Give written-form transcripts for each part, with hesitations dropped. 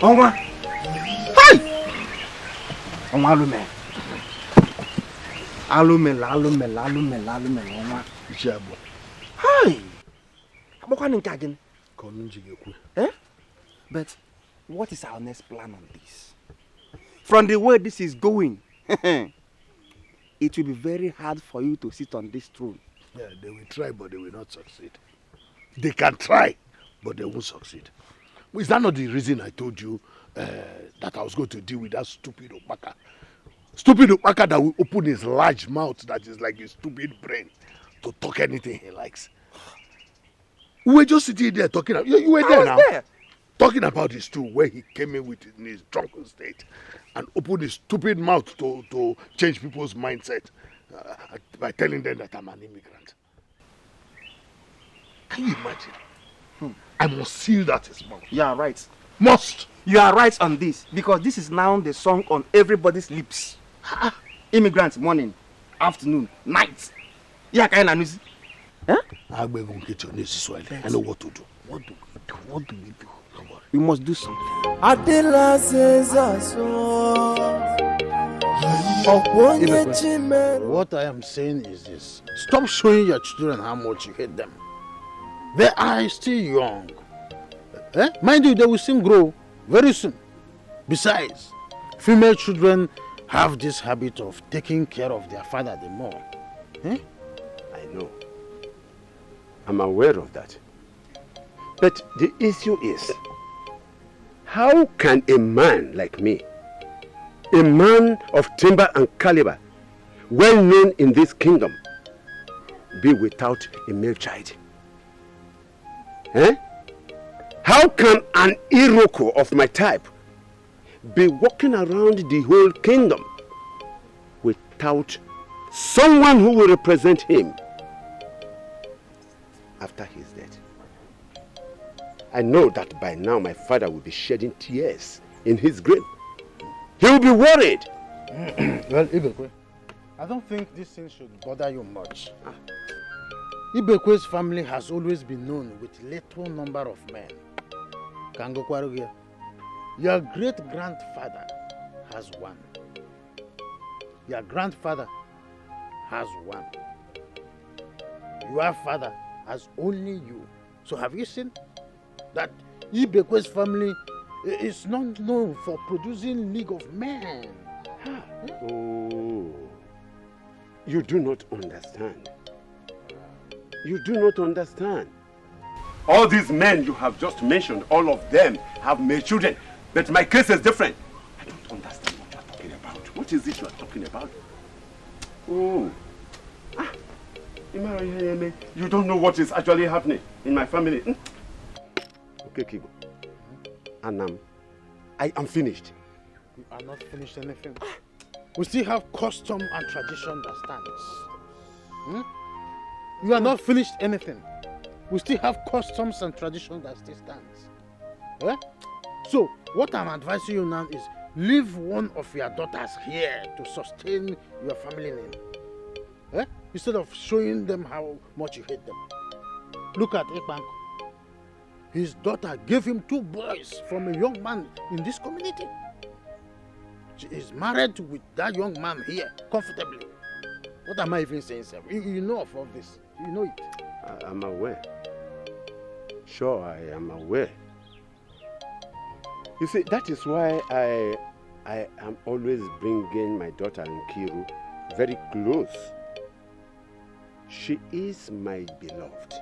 Onwa. Hey! Onwa alume. Alume, onwa. Jabo. Hey! Abokwa nke agin. Come njigekwu. Eh? But what is our next plan on this? From the way this is going, it will be very hard for you to sit on this throne. Yeah, they will try, but they will not succeed. They can try, but they won't succeed. Is that not the reason I told you that I was going to deal with that stupid Opaka? Stupid Opaka that will open his large mouth that is like a stupid brain to talk anything he likes. We were just sitting there talking. You were there now. There. Talking about this too, where he came in with in his drunken state and opened his stupid mouth to change people's mindset by telling them that I'm an immigrant. Can you imagine? I must seal that his mouth. You are right. Must. You are right on this, because this is now the song on everybody's lips. Immigrants, morning, afternoon, night. Yeah, kind of news. Huh? I know what to do. What do we do? We must do something. What I am saying is this. Stop showing your children how much you hate them. They are still young. Mind you, they will soon grow very soon. Besides, female children have this habit of taking care of their father the more. I know. I'm aware of that. But the issue is, how can a man like me, a man of timber and caliber, well known in this kingdom, be without a male child? How can an Iroko of my type be walking around the whole kingdom without someone who will represent him after his death? I know that by now my father will be shedding tears in his grave. He will be worried. Well, Ibekwe, I don't think this thing should bother you much. Ibekwe's family has always been known with little number of men. Kango Kwarugia, your great-grandfather has one. Your grandfather has one. Your father has only you. So have you seen that Ibekwe's family is not known for producing League of Men? Oh, you do not understand. You do not understand. All these men you have just mentioned, all of them have made children. But my case is different. I don't understand what you are talking about. What is it you are talking about? Oh. You don't know what is actually happening in my family. Okay, Kigo. And I am finished. You are not finished anything. We still have custom and tradition that stands. You are not finished anything. We still have customs and tradition that still stands. So, what I'm advising you now is leave one of your daughters here to sustain your family name. Instead of showing them how much you hate them. Look at Ekbanko. His daughter gave him 2 boys from a young man in this community. She is married with that young man here comfortably. What am I even saying, sir? You know of all this. You know it. I'm aware. Sure, I am aware. You see, that is why I am always bringing my daughter Nkiru very close. She is my beloved.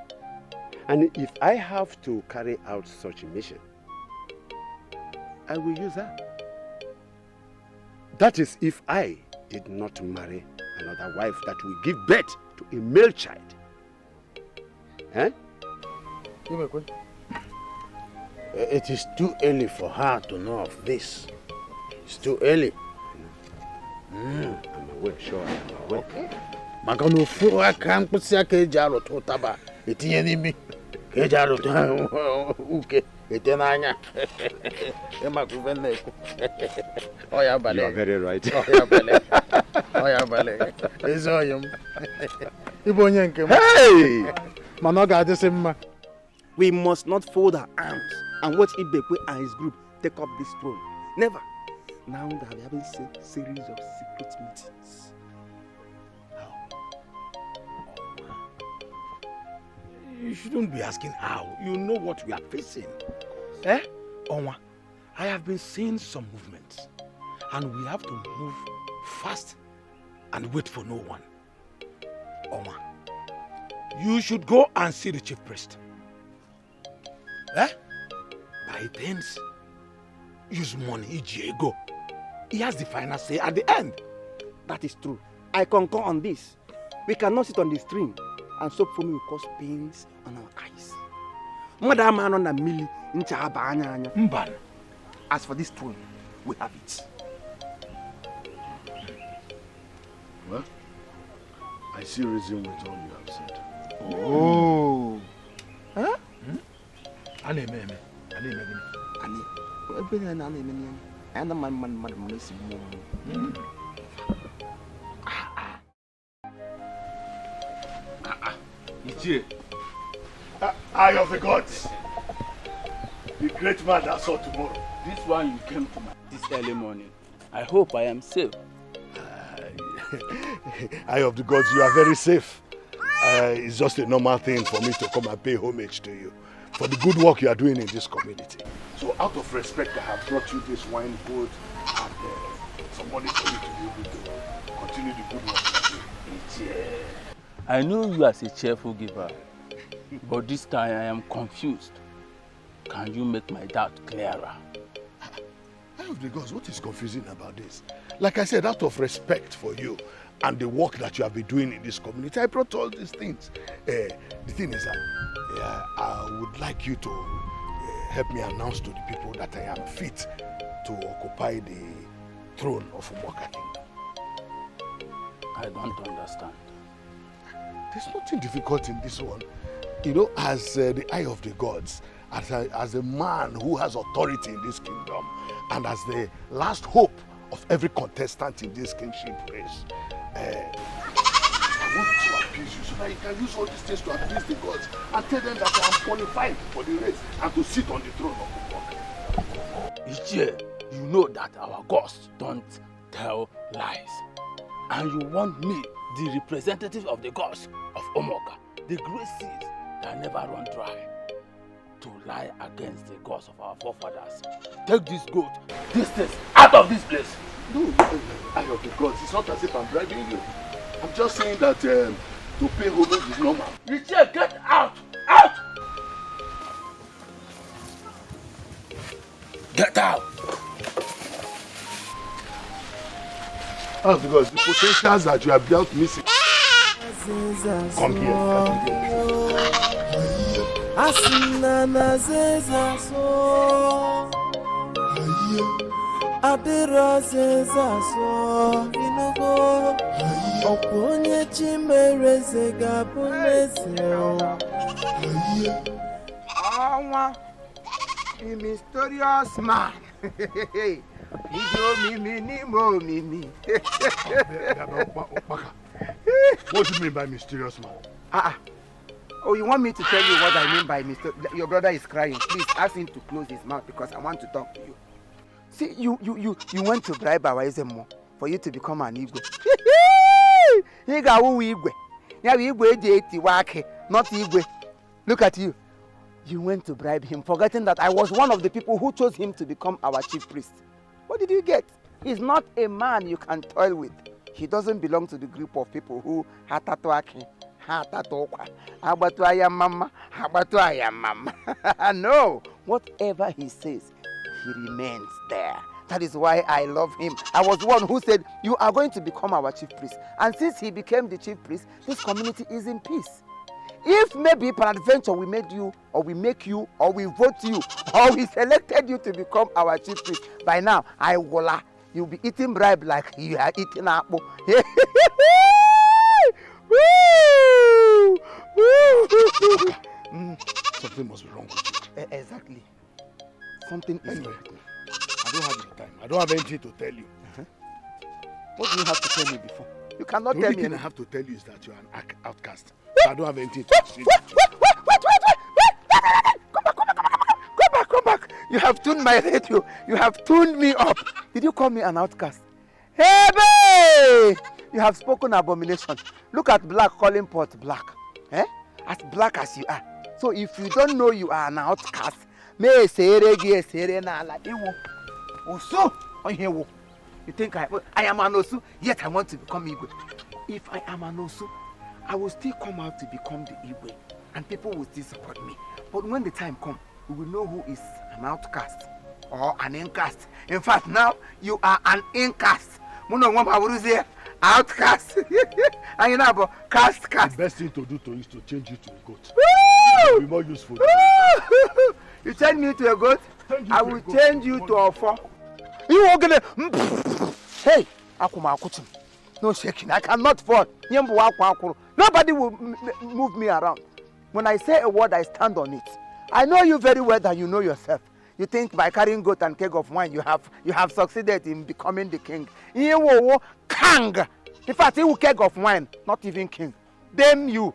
And if I have to carry out such a mission, I will use her. That is if I did not marry another wife that will give birth to a male child. Eh? It is too early for her to know of this. It's too early. I'm aware, sure, I'm aware. Okay. Magano fura kan kusia ke jaro to taba. Etinye nimi. Ke jaro to uke. Etenanya. Ema kuvene. Oya bale. You are very right. Oya bale. Oya bale. Ezoyum. Ibonye nke. Hey! Manoga adesimma. We must not fold our arms and watch Ibekwe and his group take up this throne. Never. Now that we are having a series of secret meetings. You shouldn't be asking how. You know what we are facing. Eh? Onwa, I have been seeing some movements. And we have to move fast and wait for no one. Onwa, you should go and see the chief priest. Eh? Buy things. Use money, go. He has the final say at the end. That is true. I concur on this. We cannot sit on the string and soap foam will cause pains on our eyes. Mban. As for this throne, we have it. Well, I see reason with all you have said. Oh. Huh? Eye of the gods, the great man that saw tomorrow. This one you came to this early morning. I hope I am safe. Eye of the gods, you are very safe. It's just a normal thing for me to come and pay homage to you for the good work you are doing in this community. So out of respect, I have brought you this wine board and some money for you to be able to continue the good work you are doing. I know you as a cheerful giver, but this time I am confused. Can you make my doubt clearer? Eye of the gods, what is confusing about this? Like I said, out of respect for you and the work that you have been doing in this community, I brought all these things. The thing is that I would like you to help me announce to the people that I am fit to occupy the throne of Umoka Kingdom. I don't understand. There's nothing difficult in this one. You know, as the eye of the gods, as a man who has authority in this kingdom, and as the last hope of every contestant in this kingship race, I want to appease you so that you can use all these things to appease the gods and tell them that I am qualified for the race and to sit on the throne of Umoka. Ichie, you know that our gods don't tell lies. And you want me, the representative of the gods of Umoka, the great seas that never run dry, to lie against the gods of our forefathers. Take this goat, this thing, out of this place. No, Eye of the gods, it's not as if I'm bribing you. I'm just saying that to pay homage is normal. Ichie, get out! Out! Get out! Oh, because the potentials that you have built missing. Come here. The mysterious man. What do you mean by mysterious man? Oh, you want me to tell you what I mean by mysterious? Your brother is crying. Please ask him to close his mouth because I want to talk to you. See, you went to bribe our Ezemo for you to become an Igwe. Igwe. Not Igwe. Look at you. You went to bribe him, forgetting that I was one of the people who chose him to become our chief priest. What did you get? He's not a man you can toil with. He doesn't belong to the group of people who no, whatever he says, he remains there. That is why I love him. I was the one who said, you are going to become our chief priest. And since he became the chief priest, this community is in peace. If maybe peradventure we made you, or we make you, or we vote you, or we selected you to become our chief priest, by now, you'll be eating bribe like you are eating apple. Something must be wrong with you. Exactly. Something is anyway, I don't have the time. I don't have anything to tell you. What do you have to tell me before? You cannot tell me. The only thing I have to tell you is that you are an outcast. I don't have anything to say. Come back. You have tuned my radio. You have tuned me up. Did you call me an outcast? Hey, babe! You have spoken abomination. Look at black calling pot black. As black as you are. So if you don't know you are an outcast, you think I am an Osu, yet I want to become Igwe. If I am an Osu, I will still come out to become the Igwe, and people will still support me. But when the time comes, we will know who is an outcast or an incast. In fact, now you are an incast. Outcast. And you know about cast. The best thing to do to you is to change you to a goat. It will be more useful. You change me to a goat? I will change you to a four. You are gonna. Hey, no shaking. I cannot fall. Nobody will move me around. When I say a word, I stand on it. I know you very well that you know yourself. You think by carrying goat and keg of wine, you have succeeded in becoming the king. Kang. In fact, you keg of wine, not even king. Damn you.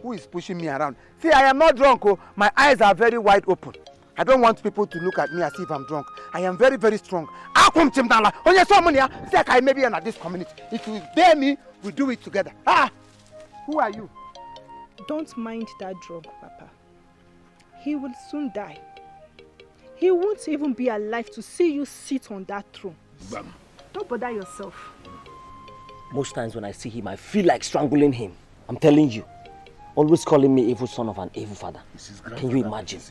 Who is pushing me around? See, I am not drunk. Oh. My eyes are very wide open. I don't want people to look at me as if I'm drunk. I am very, very strong. I may be in this community. If you dare me, we do it together. Who are you? Don't mind that drunk, Papa. He will soon die. He won't even be alive to see you sit on that throne. Bam. Don't bother yourself. Most times when I see him, I feel like strangling him. I'm telling you. Always calling me evil son of an evil father. Can you imagine?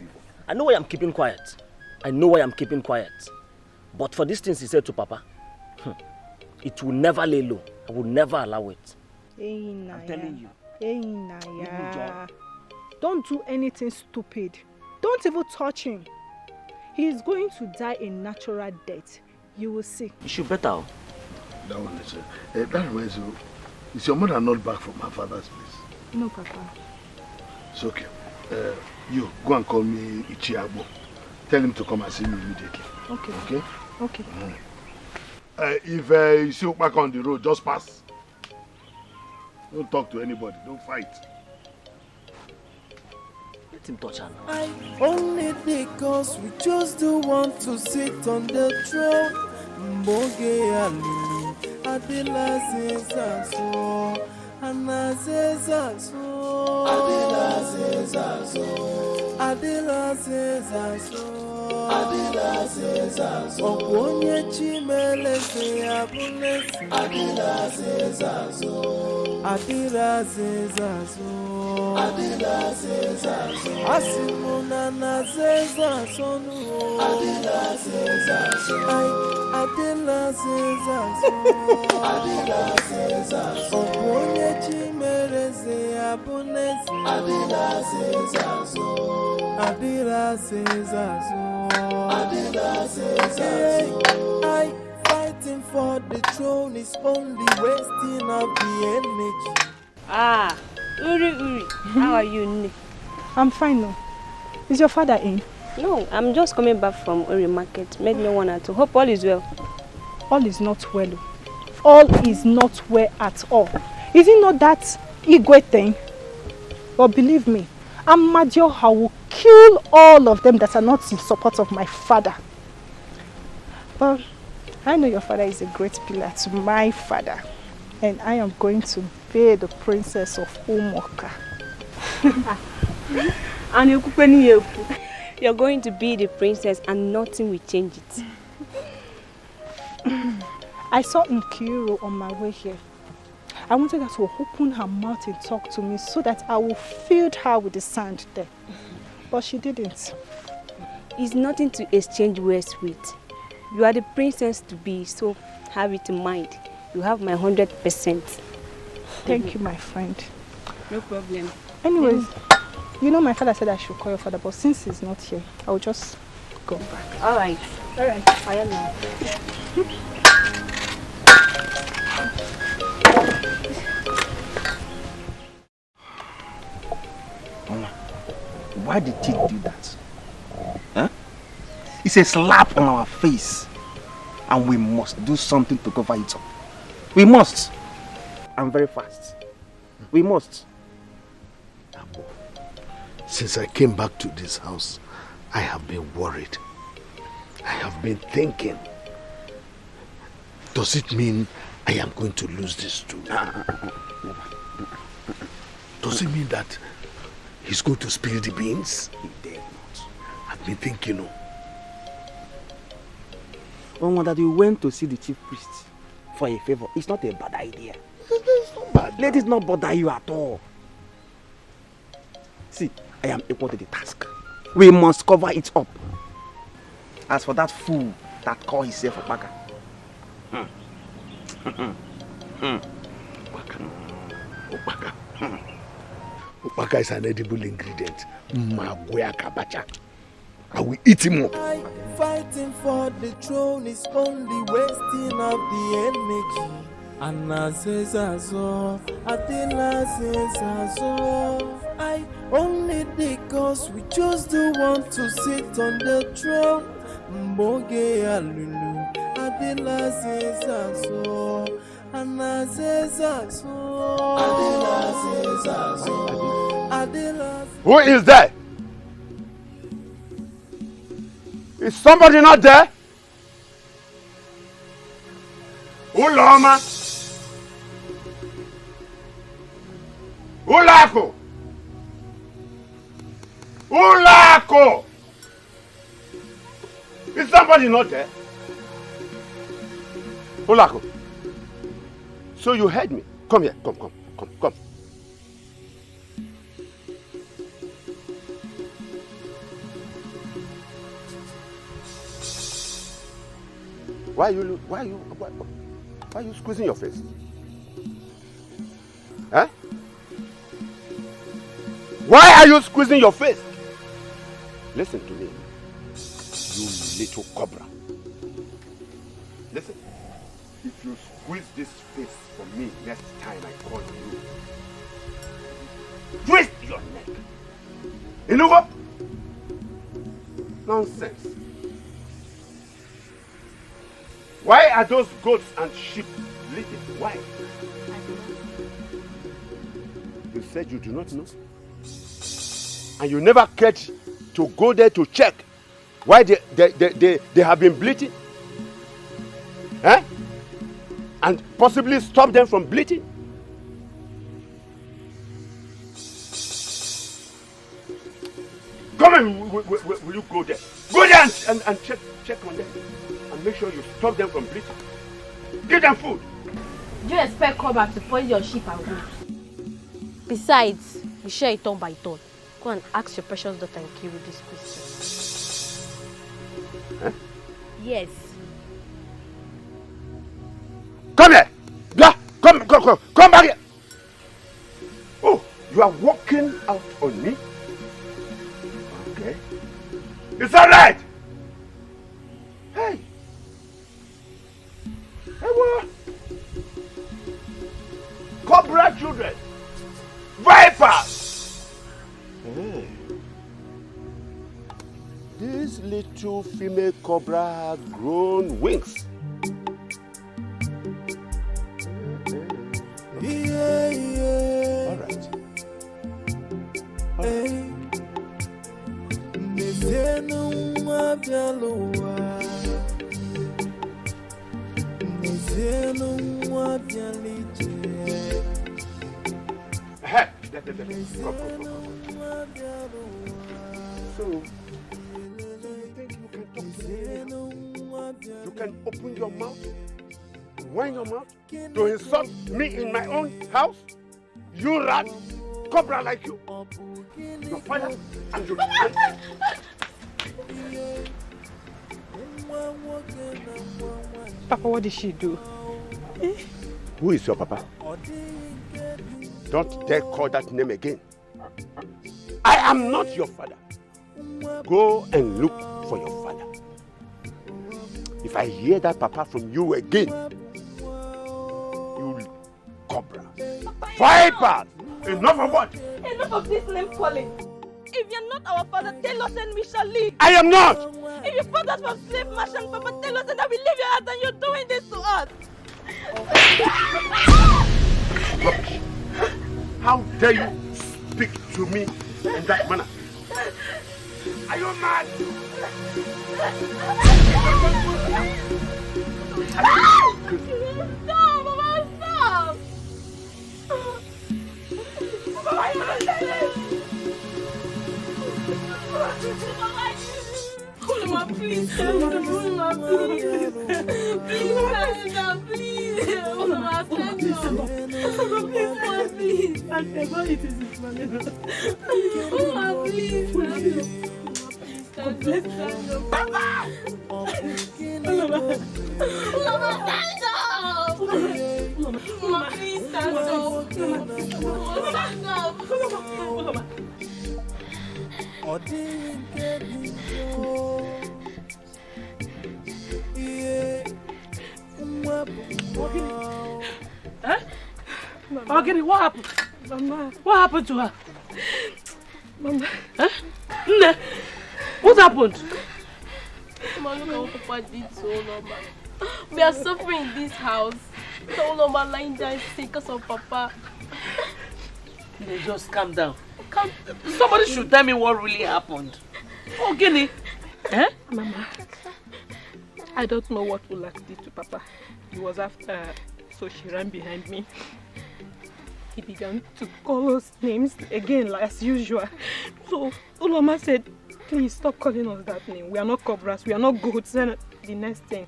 I know why I'm keeping quiet. But for these things he said to Papa, it will never lay low. I will never allow it. I'm telling you. Don't do anything stupid. Don't even touch him. He is going to die a natural death. You will see. You should better. That one is that reminds you. Is your mother not back from her father's place? No, Papa. It's okay. You go and call me Ichiagbo. Tell him to come and see me immediately. Okay. Okay? Okay. If you see you back on the road, just pass. Don't talk to anybody. Don't fight. Let him touch her. Only because we just do want to sit on the throne. Mboge alili, adela zezazo, ana zezazo, adela zezazo, adela zezazo, adela zezazo. Okonye chimele se abunesi, adela zezazo, adela zezazo. Adila zezazo, asimuna na zezazo no. Adila zezazo, Adila zezazo, Adila zezazo. Okonye chimereze abunezi. Adila zezazo, Adila zezazo, Adila zezazo. I fighting for the throne is only wasting of the energy. Uri, how are you? I'm fine now. Is your father in? No, I'm just coming back from Uri market. Made no one at all. Hope all is well. All is not well. All is not well at all. Is it not that Igwe thing? But believe me, Amadioha will kill all of them that are not in support of my father. Well, I know your father is a great pillar to my father. And I am going to be the princess of Umoka. And you're going to be the princess and nothing will change it. I saw Nkiru on my way here. I wanted her to open her mouth and talk to me so that I will fill her with the sand there. But she didn't. It's nothing to exchange words with. You are the princess to be, so have it in mind. You have my 100%. Thank you, my friend. No problem. Anyways, you know my father said I should call your father, but since he's not here, I'll just go back. Alright. I am now. Why did he do that? Huh? It's a slap on our face. And we must do something to cover it up. We must. And very fast. We must. Since I came back to this house, I have been worried. I have been thinking. Does it mean I am going to lose this too? Does it mean that he's going to spill the beans? He dare not. I've been thinking, Oh, that you went to see the chief priest for a favor. It's not a bad idea. It's not bad. Let it not bother you at all. See, I am equal to the task. We must cover it up. As for that fool that called himself Opaka. Opaka is an edible ingredient. I will eat him up. Fighting for the throne is only wasting of the energy. I only because we just don't want to sit on the throne. Mboge alulu Adela Zezazo Adela. Who is there? Is somebody not there? Ulama. Ulako. Ulako. Is somebody not there? Ulako. So you heard me. Come here. Come. Why are you squeezing your face? Huh? Why are you squeezing your face? Listen to me, you little cobra. Listen, if you squeeze this face for me next time I call you, twist your neck. You know what? Nonsense. Why are those goats and sheep bleating? Why? You said you do not know? And you never cared to go there to check why they have been bleating? Eh? And possibly stop them from bleating? Come on, will you go there? Go there and check on them. And make sure you stop them from bleeding. Give them food. Do you expect Cobra to poison your sheep and goat? Besides, we share it turn by turn. Go and ask your precious daughter and Kiru this question. Huh? Yes. Come here. Yeah, come back here. Oh, you are walking out on me? Okay. It's all right. Hey. Hey, what? Cobra children. Vipers. Hey. This little female cobra has grown wings. Yeah. All right. So, you think you can talk to me anyhow? You can open your mouth, wind your mouth, to insult me in my own house? You rat, cobra like you, your father and your Papa, what did she do? Who is your papa? Don't dare call that name again. I am not your father. Go and look for your father. If I hear that papa from you again, you cobra. Vipers! Enough of what? Enough of this name calling. If you're not our father, tell us and we shall leave. I am not! If you brought us from slave merchant, Papa, tell us and I will leave your house and you're doing this to us. Rubbish. How dare you speak to me in that manner? Are you mad? Stop, Mama, stop! Mama, you don't say this! Mama, please, Mama, please. Please, Mama, please. Mama, stand up. Mama, please. Mama, it is this man. Mama, please. Please, stand up. Mama! Mama, stand up. Mama, please, stand up. Stand up. Mama. Huh? Ogini, what happened? Mama. What happened to her? Mama. Huh? Nne, what happened? Mama, look at what Papa did to Oloma. We are suffering in this house. So Oloma lying down sick because of Papa. Nne, just calm down. Somebody should tell me what really happened. Ogini. Eh? Mama, I don't know what Ulak did to Papa. He was after her, so she ran behind me. He began to call us names again, like as usual. So Uloma said, please stop calling us that name. We are not cobras, we are not goats. And the next thing,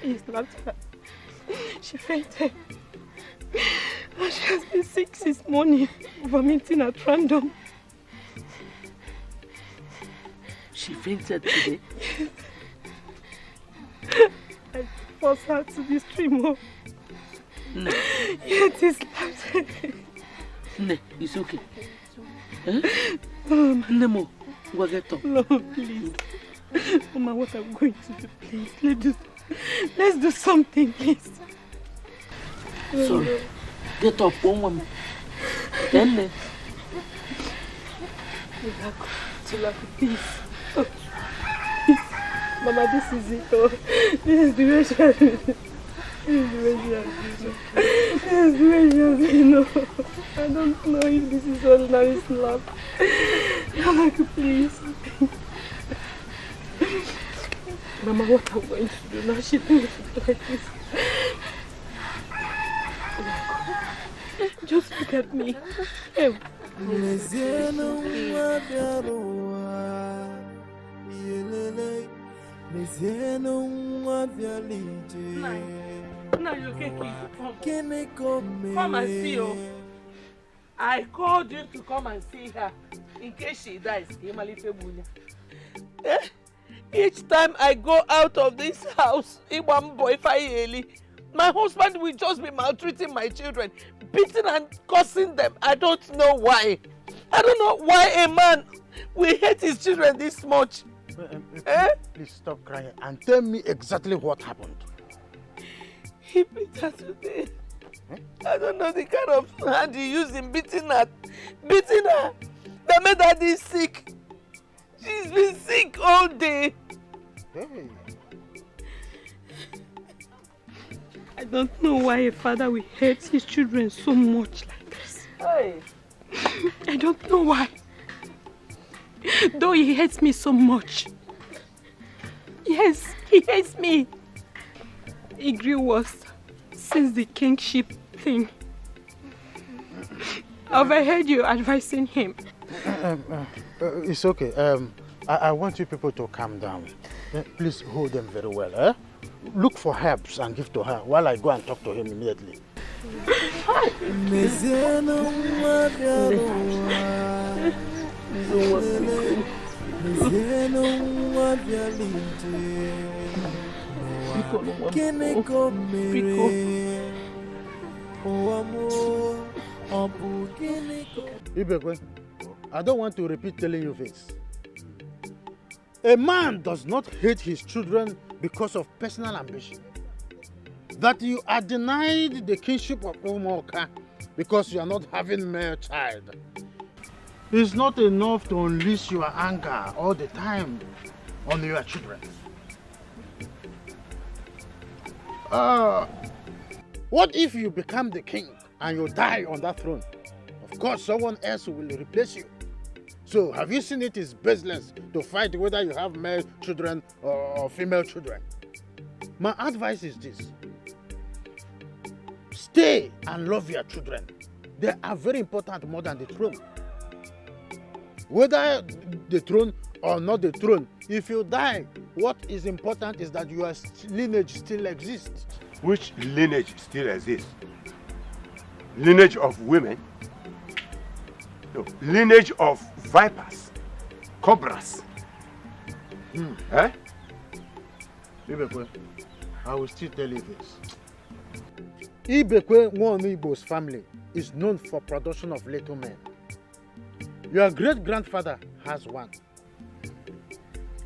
he slapped her. She fainted. And she has been sick since morning, vomiting at random. She fainted today. I forced her to the stream. Oh. No. Yet he slapped her. No, it's okay. Huh? Nemo, go get up. No, please. Mama, what are we going to do? Please, let's do something, please. Sorry. Get up, one woman. Then. Please. Oh. Mama, this is it. Oh. This is the way she has been. This is the way she has been. This is the way she has been. No. I don't know if this is ordinary slap. Mama, please. Mama, what am I going to do now? She thinks it's like this. Just look at me. Hey. Now you can come and see her. I called you to come and see her in case she dies. Each time I go out of this house, my husband will just be maltreating my children, beating and cursing them. I don't know why. I don't know why a man will hate his children this much. Please stop crying and tell me exactly what happened. He beat her today. I don't know the kind of hand he used in beating her. That made her this sick. She's been sick all day. Hey. I don't know why a father will hate his children so much like this. Hey. I don't know why. Though he hates me so much. Yes, he hates me. It grew worse since the kingship thing. overheard you advising him. It's okay. I want you people to calm down. Please hold them very well. Eh? Look for herbs and give to her while I go and talk to him immediately. Ibekwe, I don't want to repeat telling you this. A man does not hate his children because of personal ambition. That you are denied the kingship of Umoka because you are not having a male child is not enough to unleash your anger all the time on your children. What if you become the king and you die on that throne? Of course, someone else will replace you. So, have you seen it is baseless to fight whether you have male children or female children? My advice is this. Stay and love your children. They are very important more than the throne. Whether the throne or not the throne, if you die, what is important is that your lineage still exists. Which lineage still exists? Lineage of women? No, lineage of vipers, cobras. Eh? Ibekwe, I will still tell you this. Ibekwe Nwonibo's family is known for production of little men. Your great-grandfather has one.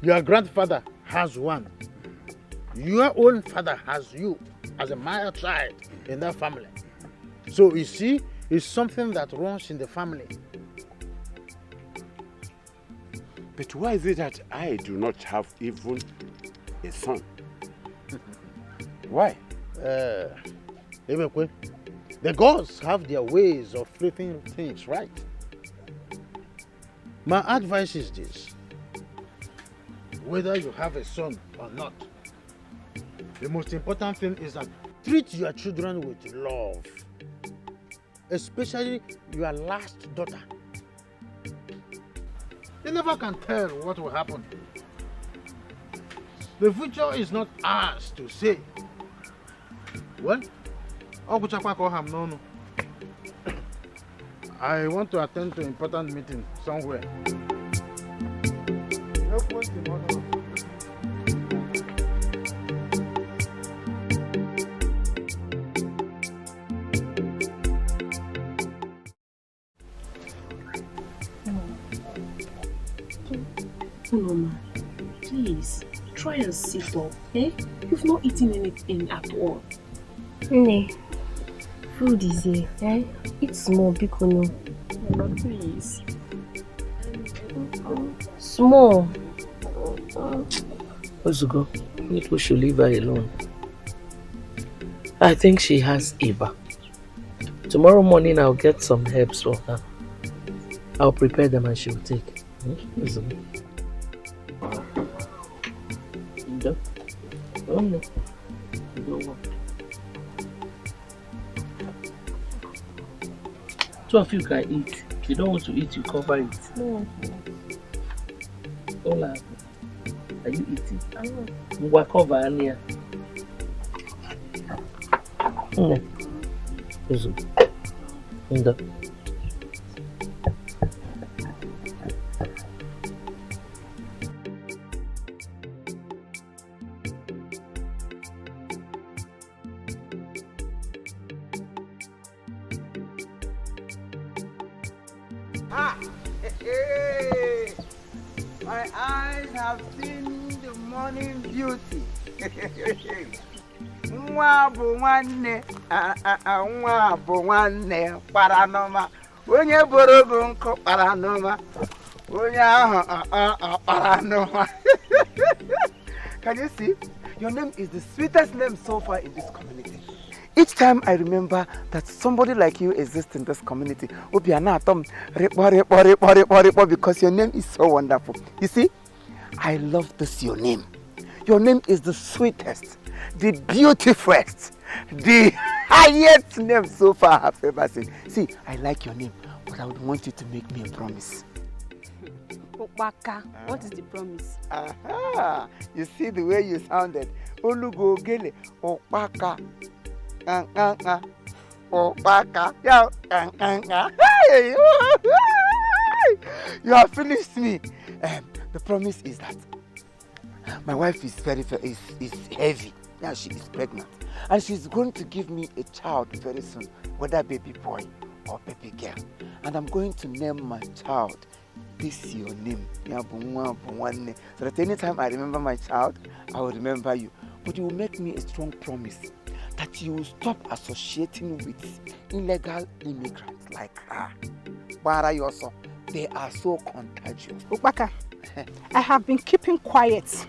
Your grandfather has one. Your own father has you as a male child in that family. So you see, it's something that runs in the family. But why is it that I do not have even a son? Why? The gods have their ways of flipping things, right? My advice is this. Whether you have a son or not, the most important thing is that treat your children with love. Especially your last daughter. You never can tell what will happen. The future is not ours to say. Well, I want to attend to an important meeting somewhere. Unoma, please try and sit up. Eh? You've not eaten anything at all. Nee, food is here. Eh? Eat small, big no. No, please. Small. Ozugo, we should leave her alone. I think she has Eva. Tomorrow morning I'll get some herbs for her. I'll prepare them and she'll take. Ozugo. Oh no. Two of you can eat. If you don't want to eat, you cover it. No. Hola. Are you eating? We cover Ania. No. No. Hey, my eyes have seen the morning beauty. Nwa bụ nwanne, nwa bụ nwanne, paranoma. Onye boro bụ nkụ paranoma. Onye ahụ paranoma. Can you see? Your name is the sweetest name so far in this community. Each time I remember that somebody like you exists in this community, because your name is so wonderful. You see, I love this your name. Your name is the sweetest, the beautifulest, the highest name so far I've ever seen. See, I like your name. But I would want you to make me a promise. Opaka, what is the promise? Aha! You see the way you sounded. Olugo gele, opaka, opaka, yeah, hey! You have finished me. The promise is that my wife is is heavy. Now she is pregnant, and she's going to give me a child very soon, whether baby boy or baby girl. And I'm going to name my child. This is your name. So that anytime I remember my child, I will remember you. But you will make me a strong promise that you will stop associating with illegal immigrants like her. They are so contagious. Upaka, I have been keeping quiet.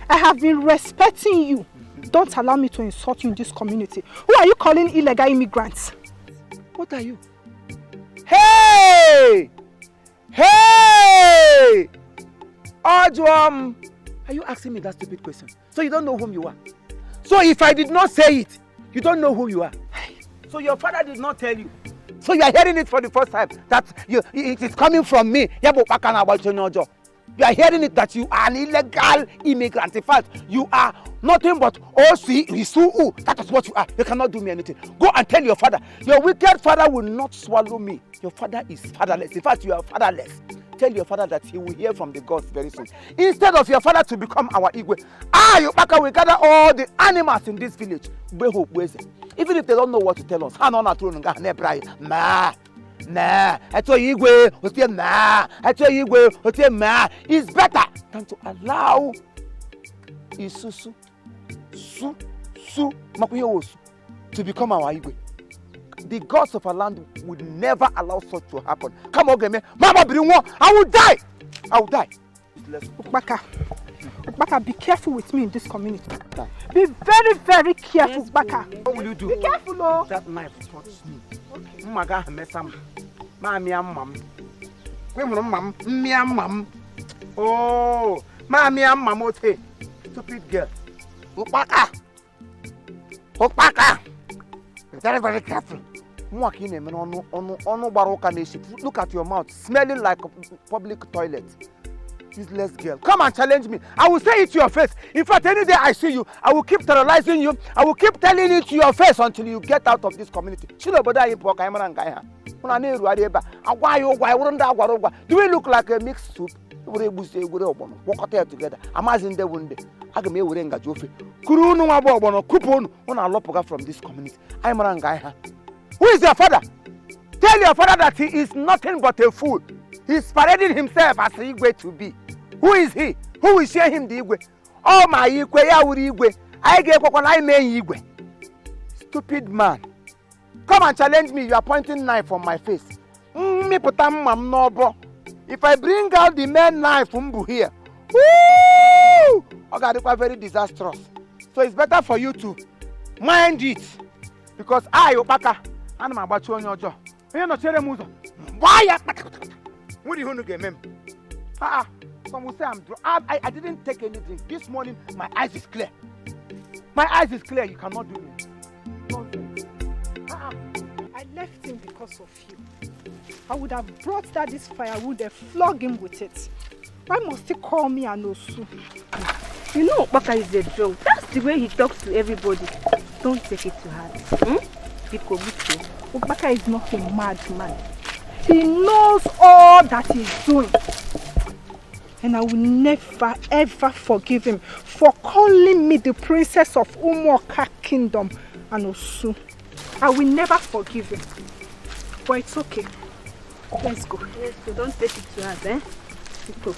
I have been respecting you. Don't allow me to insult you in this community. Who are you calling illegal immigrants? What are you? Hey! Hey! Ajwam! Are you asking me that stupid question? So you don't know whom you are? So if I did not say it, you don't know who you are? So your father did not tell you? So you are hearing it for the first time that it is coming from me? You are hearing it that you are an illegal immigrant. In fact, you are nothing but Risu. That is what you are. You cannot do me anything. Go and tell your father. Your wicked father will not swallow me. Your father is fatherless. In fact, you are fatherless. Tell your father that he will hear from the gods very soon. Instead of your father to become our Igwe, Yopaka will gather all the animals in this village. Even if they don't know what to tell us. Nah, I told you nah, I told you nah. It's better than to allow Isusu to become our Igwe. The gods of our land would never allow such to happen. Come on, get me. Mama, I will die. I will die. Ukbaka, be careful with me in this community. Be very, very careful, Ukbaka. What will you do? Be careful, oh. That knife touched me. Okay. Maga mesam. Mami mam. Mam. Oh, mami mamote. Stupid girl. Ukbaka. Be very, very careful. Look at your mouth, smelling like a public toilet. Useless girl. Come and challenge me. I will say it to your face. In fact, any day I see you, I will keep terrorizing you. I will keep telling it to your face until you get out of this community. Do we look like a mixed soup? Walk out there together. Amazing day one day. I can make Urenga Joffrey. Kurunu Mabono, Kupon, on a lopoga from this community. I'm Rangaiha. Who is your father? Tell your father that he is nothing but a fool. He's parading himself as Igwe to be. Who is he? Who will share him the Igwe? Oh my Igwe, ya uri Igwe. I gave what I mean Igwe. Stupid man. Come and challenge me. You are pointing knife on my face. If I bring out the main knife here, woo! Okay, it's very disastrous. So it's better for you to mind it. Because I, Opaka, I'm about to your job. You're not telling me. Why? What do you want to get me? Some will say I didn't take anything. This morning, my eyes is clear. My eyes is clear. You cannot do it. I left him because of you. I would have brought that this firewood and flog him with it. Why must he call me an Osu? You know Baka is a drunk. That's the way he talks to everybody. Don't take it to heart. Baka is not a madman. He knows all that he's doing. And I will never ever forgive him for calling me the princess of Umoka Kingdom and Osu. I will never forgive him. But it's okay. Let's go. Let's go. Don't take it to us, eh? Let's go.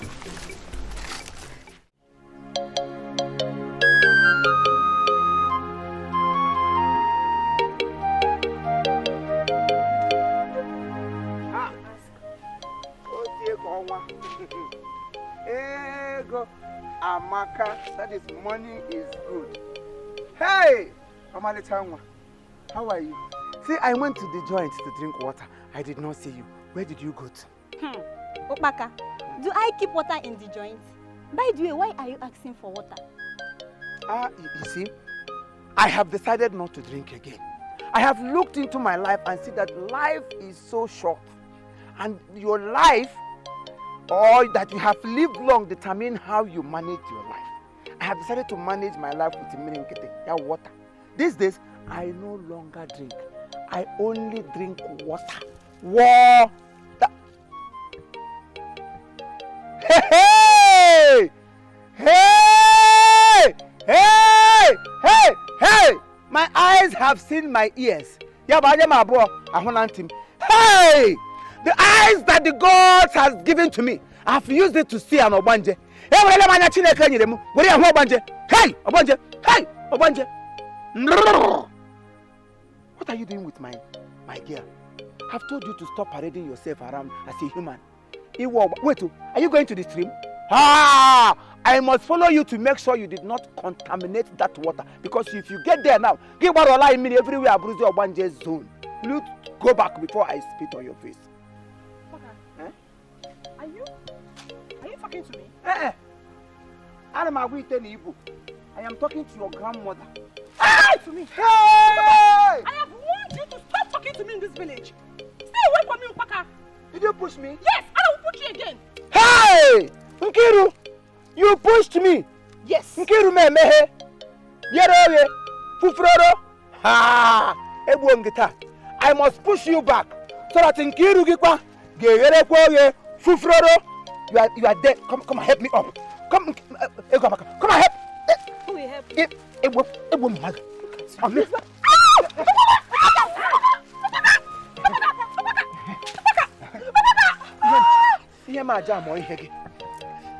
Ego Amaka, that is money is good. Hey, Amalitangwa, how are you? See, I went to the joint to drink water. I did not see you. Where did you go to? Opaka, do I keep water in the joint? By the way, why are you asking for water? You see, I have decided not to drink again. I have looked into my life and see that life is so short. And your life, or that you have lived long, determine how you manage your life. I have decided to manage my life with water. These days, I no longer drink. I only drink water. Water. Hey! Hey! Hey! Hey! Hey! My eyes have seen my ears. Hey! The eyes that the gods has given to me, I have used it to see an obanje. Hey, obanje! Hey, obanje! What are you doing with my girl? I've told you to stop parading yourself around as a human. Wait, are you going to the stream? I must follow you to make sure you did not contaminate that water. Because if you get there now, give what I mean everywhere bruise your obanje's zone. Will you go back before I spit on your face? Are you talking to me? I am talking to your grandmother. Hey! To me. Hey! I have warned you to stop talking to me in this village. Stay away from me, Upaka. Did you push me? Yes, I will push you again. Hey! Nkiru! You pushed me! Yes. Nkiru mehe! Yeroye! Fufroro! Ha! Ebuongita! I must push you back so that Nkiru gikwa gegere kwoye Fufroro! You are dead. Come and help me up. Come and help. Who will help you?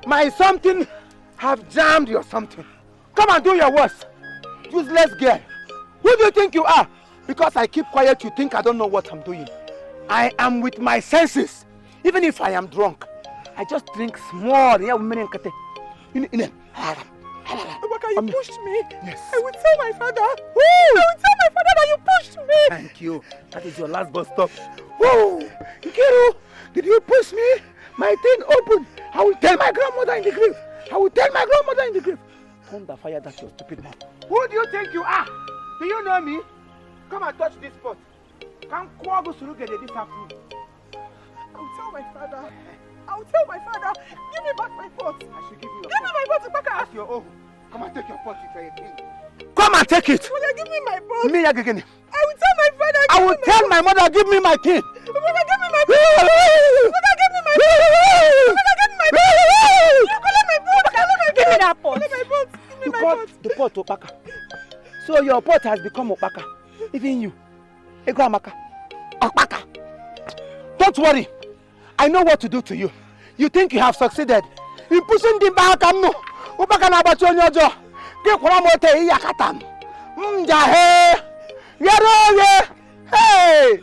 My something have jammed your something. Come and do your worst. Useless girl. Who do you think you are? Because I keep quiet, you think I don't know what I'm doing. I am with my senses. Even if I am drunk, I just drink small. Obaka, you pushed me. Yes. I will tell my father. Woo! I will tell my father that you pushed me. Thank you. That is your last bus stop. Whoa! Nkiru, did you push me? My thing open. I will tell my grandmother in the grave. I will tell my grandmother in the grave. Thunder fire that your stupid mouth. Who do you think you are? Do you know me? Come and touch this pot. Come go to look at this afternoon. I will tell my father. I will tell my father. Give me back my pot. I should give you your pot. Give me my pot, Upaka. That's your own. Come and take your pot if you're a king. Come and take it. Will you give me my pot? Me again. I will tell my father. I will tell my mother, give me my thing. Upaka, give me my pot. Upaka, give me my pot. Upaka, give me my pot. You collect my pot. Give me that pot. Give me my pot. Give me my pot. The pot, Opaka. So your pot has become Opaka. Even you. Egoamaka. Opaka. Don't worry. I know what to do to you. You think you have succeeded in pushing the back and no. Upaka na bachonyojo. Get one more day yakatam. Mjahe. Yaroye. Hey.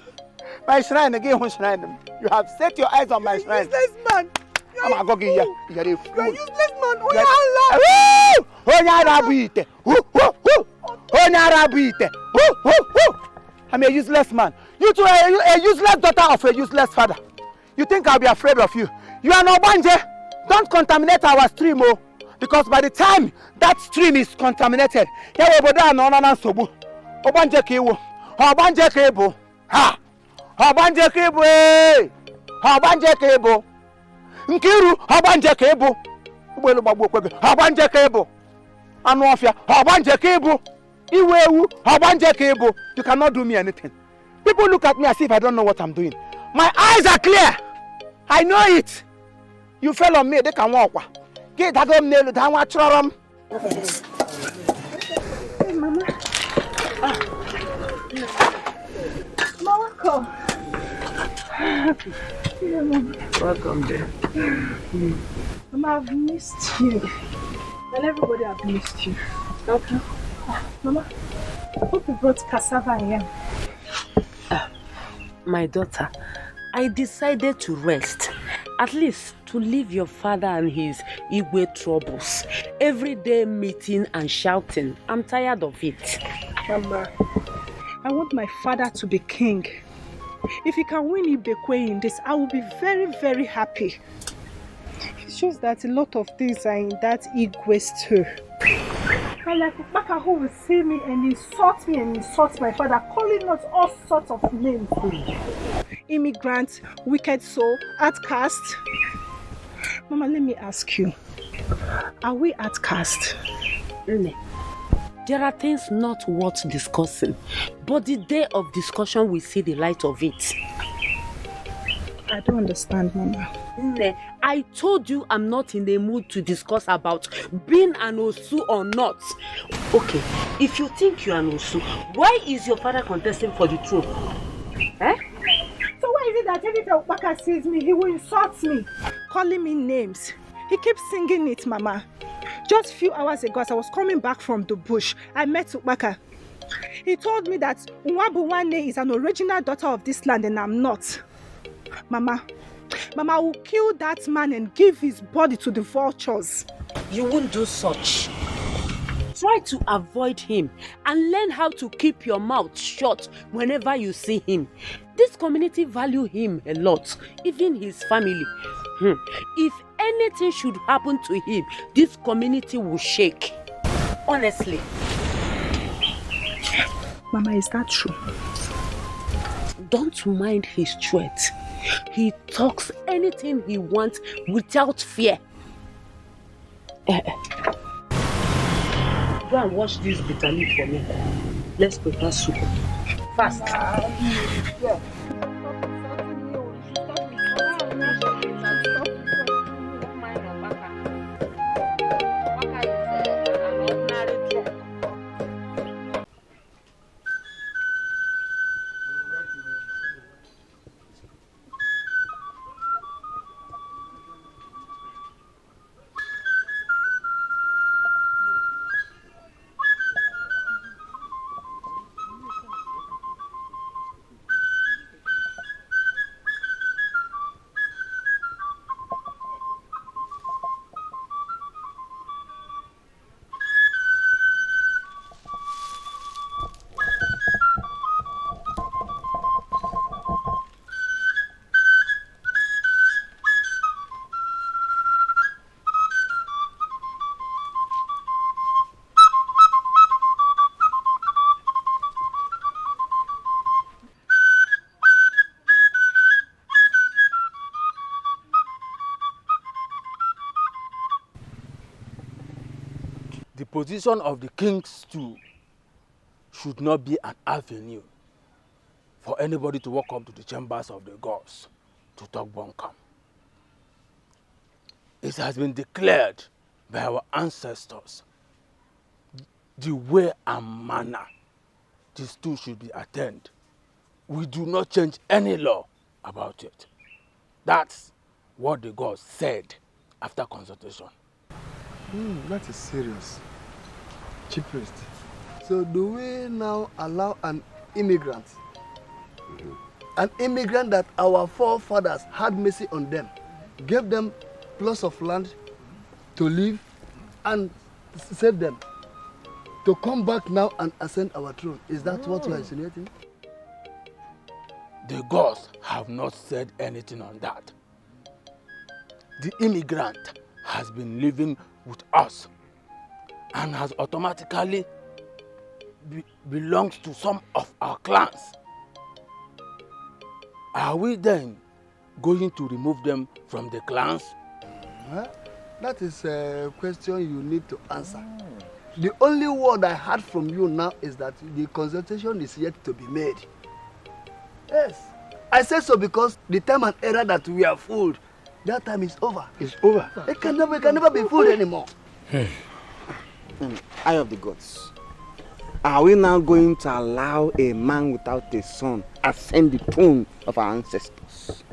My shrine again, one shrine. You have set your eyes on my shrine. Useless man. I'm a gogi here. You are a useless man. Oh, I'm a useless man. You two are a useless daughter of a useless father. You think I'll be afraid of you? You are no banje. Don't contaminate our stream, oh. Because by the time that stream is contaminated, Obanje Kiwo, Obanje Kebo, ha, Obanje Kebo, Obanje Kebo, Nkiru, Obanje Kebo, Obanje Kebo, Anofia, Obanje Kebo, Iwewu, Obanje Kebo. You cannot do me anything. People look at me as if I don't know what I'm doing. My eyes are clear. I know it. You fell on me, they can walk. Get that home nail down, watch from. Hey, Mama. Welcome. Welcome, dear. Mama, I've missed you. And everybody have missed you. Okay. Mama, hope you brought cassava here. My daughter, I decided to rest. At least to leave your father and his Igwe troubles. Every day meeting and shouting. I'm tired of it. Mama, I want my father to be king. If he can win Ibekwe in this, I will be very, very happy. It's just that a lot of things are in that Igwe stew. I like Upaka who will see me and insult my father, calling us all sorts of names. immigrant, wicked soul, outcast. Mama, let me ask you. Are we outcast? Nne, there are things not worth discussing, but the day of discussion we see the light of it. I don't understand, Mama. Nne, I told you I'm not in the mood to discuss about being an Osu or not. Okay, if you think you're an Osu, why is your father contesting for the throne? Eh? So why is it that anytime Ubaka sees me, he will insult me, calling me names? He keeps singing it, Mama. Just a few hours ago, as I was coming back from the bush, I met Ubaka. He told me that Nwabuwane is an original daughter of this land and I'm not. Mama, I will kill that man and give his body to the vultures. You won't do such. Try to avoid him and learn how to keep your mouth shut whenever you see him. This community value him a lot, even his family. If anything should happen to him, this community will shake. Honestly. Mama, is that true? Don't mind his threats. He talks anything he wants without fear. Go and wash this bitter leaf for me. Let's prepare soup. Fast. The position of the king's stool should not be an avenue for anybody to walk up to the chambers of the gods to talk bunkam. It has been declared by our ancestors the way and manner this stool should be attained. We do not change any law about it. That's what the gods said after consultation. That is serious. Chief priest. So do we now allow an immigrant that our forefathers had mercy on them, gave them plots of land to live and save them, to come back now and ascend our throne? Is that what you are insinuating? The gods have not said anything on that. The immigrant has been living with us and has automatically belongs to some of our clans. Are we then going to remove them from the clans? That is a question you need to answer. The only word I heard from you now is that the consultation is yet to be made. Yes, I say so because the time and era that we are fooled, that time is over. It's over. It can never be fooled anymore. Eye of the gods. Are we now going to allow a man without a son ascend the throne of our ancestors?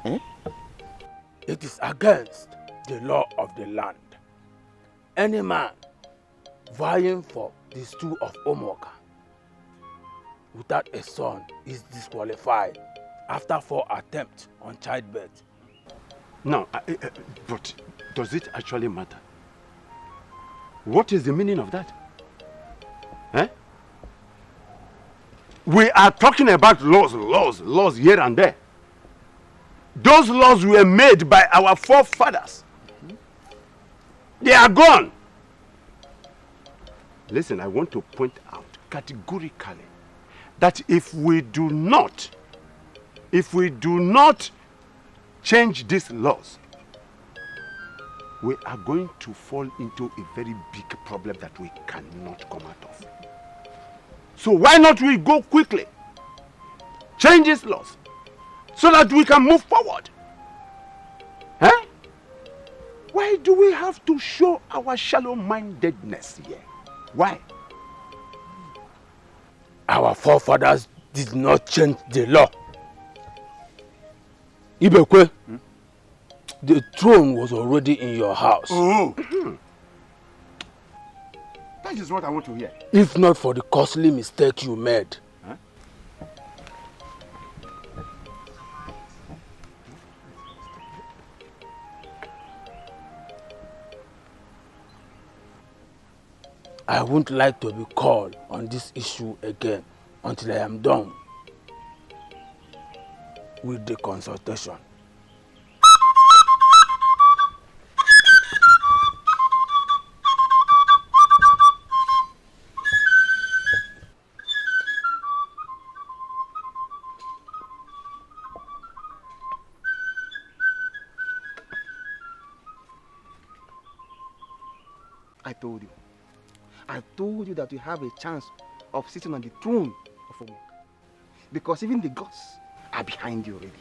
It is against the law of the land. Any man vying for the stool of Omoka without a son is disqualified after 4 attempts on childbirth. No, but does it actually matter? What is the meaning of that? We are talking about laws here and there. Those laws were made by our forefathers. They are gone. Listen, I want to point out categorically that if we do not if we do not change these laws, we are going to fall into a very big problem that we cannot come out of. So why not we go quickly, change these laws, so that we can move forward? Huh? Why do we have to show our shallow-mindedness here? Why? Our forefathers did not change the law. Ibekwe, the throne was already in your house. Oh. That is what I want to hear. If not for the costly mistake you made. Huh? I wouldn't like to be called on this issue again until I am done with the consultation. I told you that you have a chance of sitting on the throne of Omo. Because even the gods are behind you already.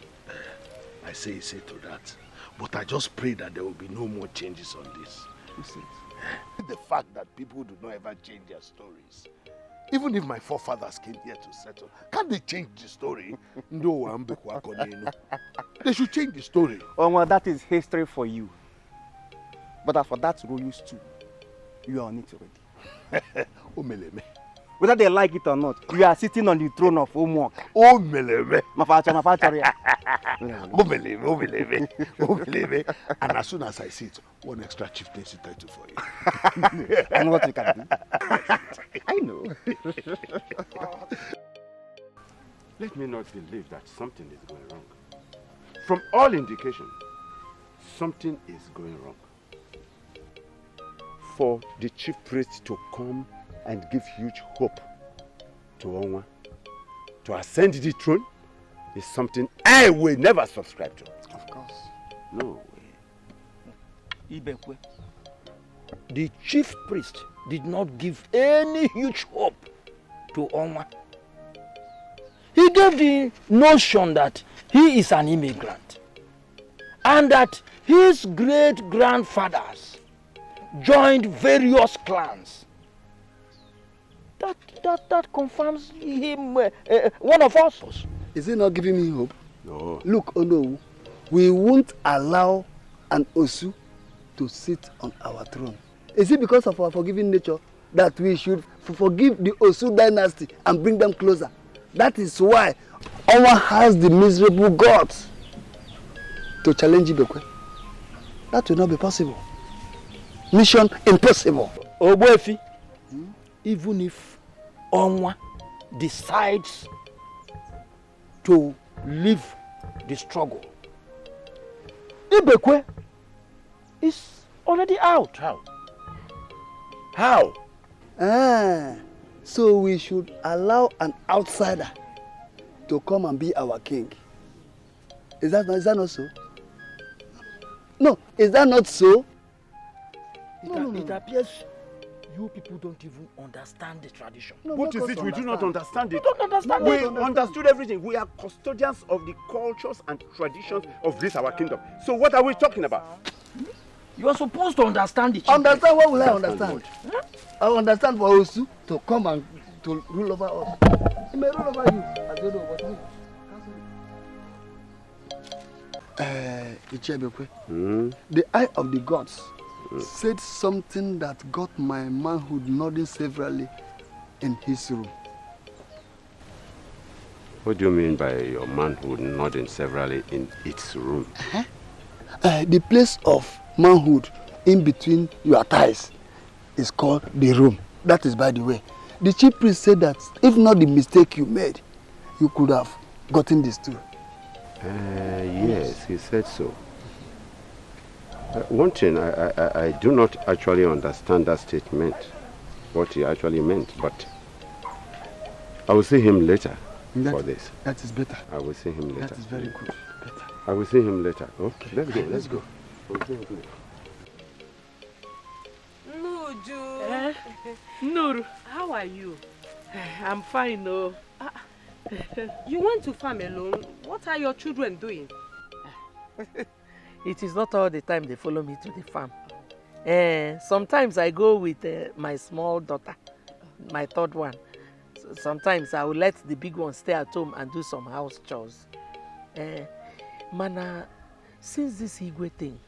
I say to that. But I just pray that there will be no more changes on this. You see? The fact that people do not ever change their stories. Even if my forefathers came here to settle, can't they change the story? No, they should change the story. Oh, well, that is history for you. But as for that royal stew, you are on it already. Whether they like it or not, you are sitting on the throne of Omo. And as soon as I see it, one extra chieftaincy title for you. I know what you can do. I know. Let me not believe that something is going wrong. From all indication, something is going wrong. For the chief priest to come and give huge hope to Onwa to ascend the throne is something I will never subscribe to. Of course. No way. Ibekwe, the chief priest did not give any huge hope to Onwa. He gave the notion that he is an immigrant and that his great-grandfathers joined various clans. That confirms him one of us. Is he not giving me hope? No. Look, oh no, we won't allow an Osu to sit on our throne. Is it because of our forgiving nature that we should forgive the Osu dynasty and bring them closer? That is why Onwa has the miserable gods to challenge Ibekwe. That will not be possible. Mission impossible. Ogbuefi, even if Onwa decides to leave the struggle, Ibekwe is already out. How? So we should allow an outsider to come and be our king. Is that not so? No, is that not so? It appears you people don't even understand the tradition. No, what is it? We do not understand it. We don't understand we it. We understood everything. We are custodians of the cultures and traditions of this our kingdom. So what are we talking about? You are supposed to understand it. Understand? What will I understand? Huh? I understand for Osu to come and to rule over us. He may rule over you. I don't know what me. The eye of the gods said something that got my manhood nodding severally in his room. What do you mean by your manhood nodding severally in its room? The place of manhood in between your thighs is called the room. That is by the way. The chief priest said that if not the mistake you made, you could have gotten this too. Yes, he said so. One thing, I do not actually understand that statement, what he actually meant, but I will see him later for this. That is better. I will see him later. That is very good. Better. I will see him later. Okay, let's go. Nuju. Nur, how are you? I'm fine, no. You went to farm alone. What are your children doing? It is not all the time they follow me to the farm. Sometimes I go with my small daughter, my third one. So sometimes I will let the big one stay at home and do some house chores. Mana, since this Igwe thing,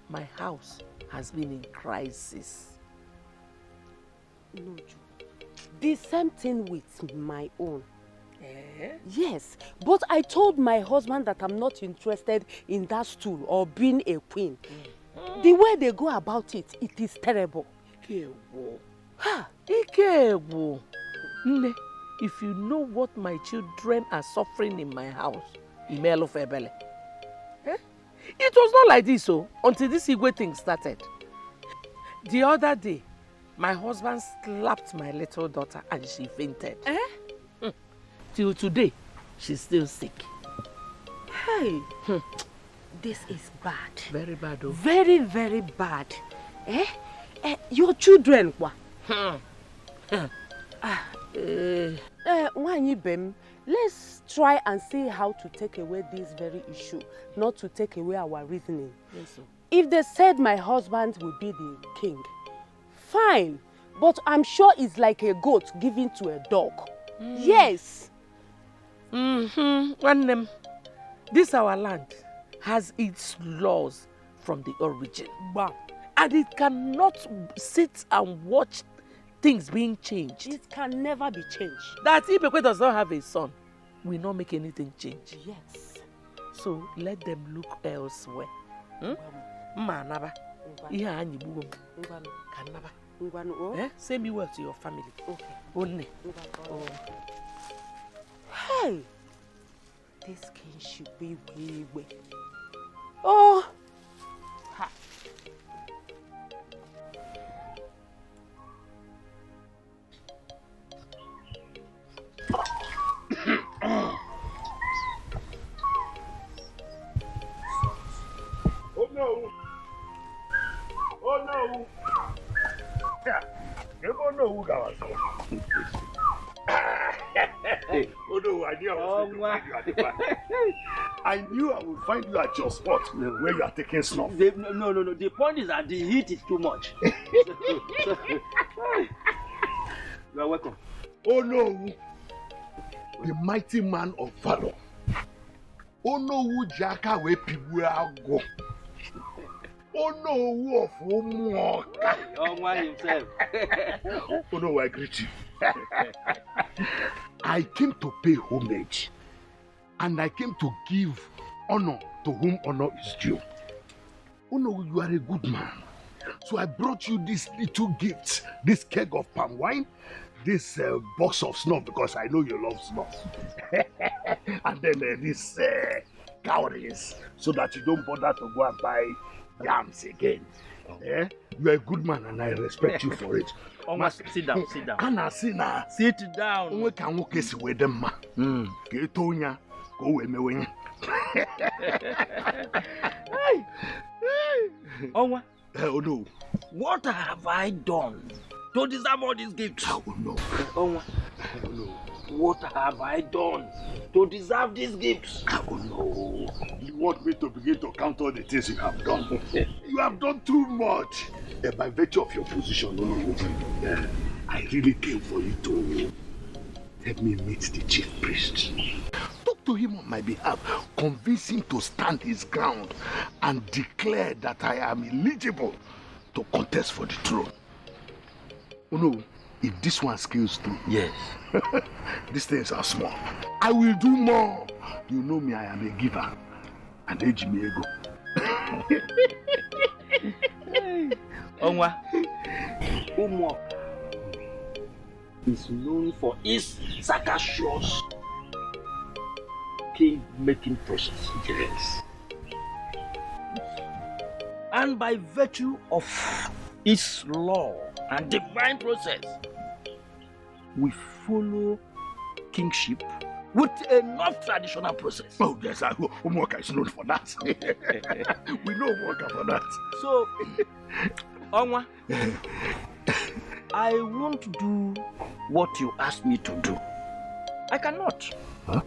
my house has been in crisis. No, the same thing with my own. Yes, but I told my husband that I'm not interested in that stool or being a queen. The way they go about it, it is terrible. Ikewo. Nne, if you know what my children are suffering in my house, Imelo Febele. It was not like this until this Igwe thing started. The other day, my husband slapped my little daughter and she fainted. Till today, she's still sick. Hey, this is bad. Very bad. Very, very bad. Your children, what? Let's try and see how to take away this very issue, not to take away our reasoning. Yes, sir. If they said my husband will be the king, fine. But I'm sure it's like a goat given to a dog. Yes. This our land has its laws from the origin. Wow. And it cannot sit and watch things being changed. It can never be changed. That Ibekwe does not have a son will not make anything change. Yes. So let them look elsewhere. Say me well to your family. Okay. Only. Hey, this king should be way. Oh. Ha. Oh no! Oh no! Yeah, you don't know who got us. Oh no, I knew I was going to find you at the back. I knew I would find you at your spot where you are taking snuff. No. The point is that the heat is too much. You are welcome. Oh no! The mighty man of valor. Oh no, who Jaka we people go. Oh no, who of Omuoka. Onwa himself. Oh no, I greet you. I came to pay homage, and I came to give honor to whom honor is due. Oh no, you are a good man. So I brought you these little gifts, this keg of palm wine, this box of snuff because I know you love snuff, and then this cowries so that you don't bother to go and buy yams again. You are a good man and I respect you for it. Sit down. Anna, sit down. We can walk this way, them man. Get Tonya, go away, me. Onwa. Oh no. What have I done to deserve all these gifts? Oh no. Onwa. Oh no. What have I done to deserve these gifts? Oh no. You want me to begin to count all the things you have done? You have done too much. By virtue of your position, I really came for you to help me meet the chief priest. Talk to him on my behalf, convince him to stand his ground and declare that I am eligible to contest for the throne. Oh no, if this one scales through, yes, these things are small. I will do more. You know me, I am a giver. And Ejimiego. Onwa, Umuoka is known for its sagacious king-making process. Yes. And by virtue of its law and divine process, we follow kingship with enough traditional process. Oh, yes, Umoka is known for that. We know Umoka for that. So, Onwa, I won't do what you asked me to do. I cannot. Huh?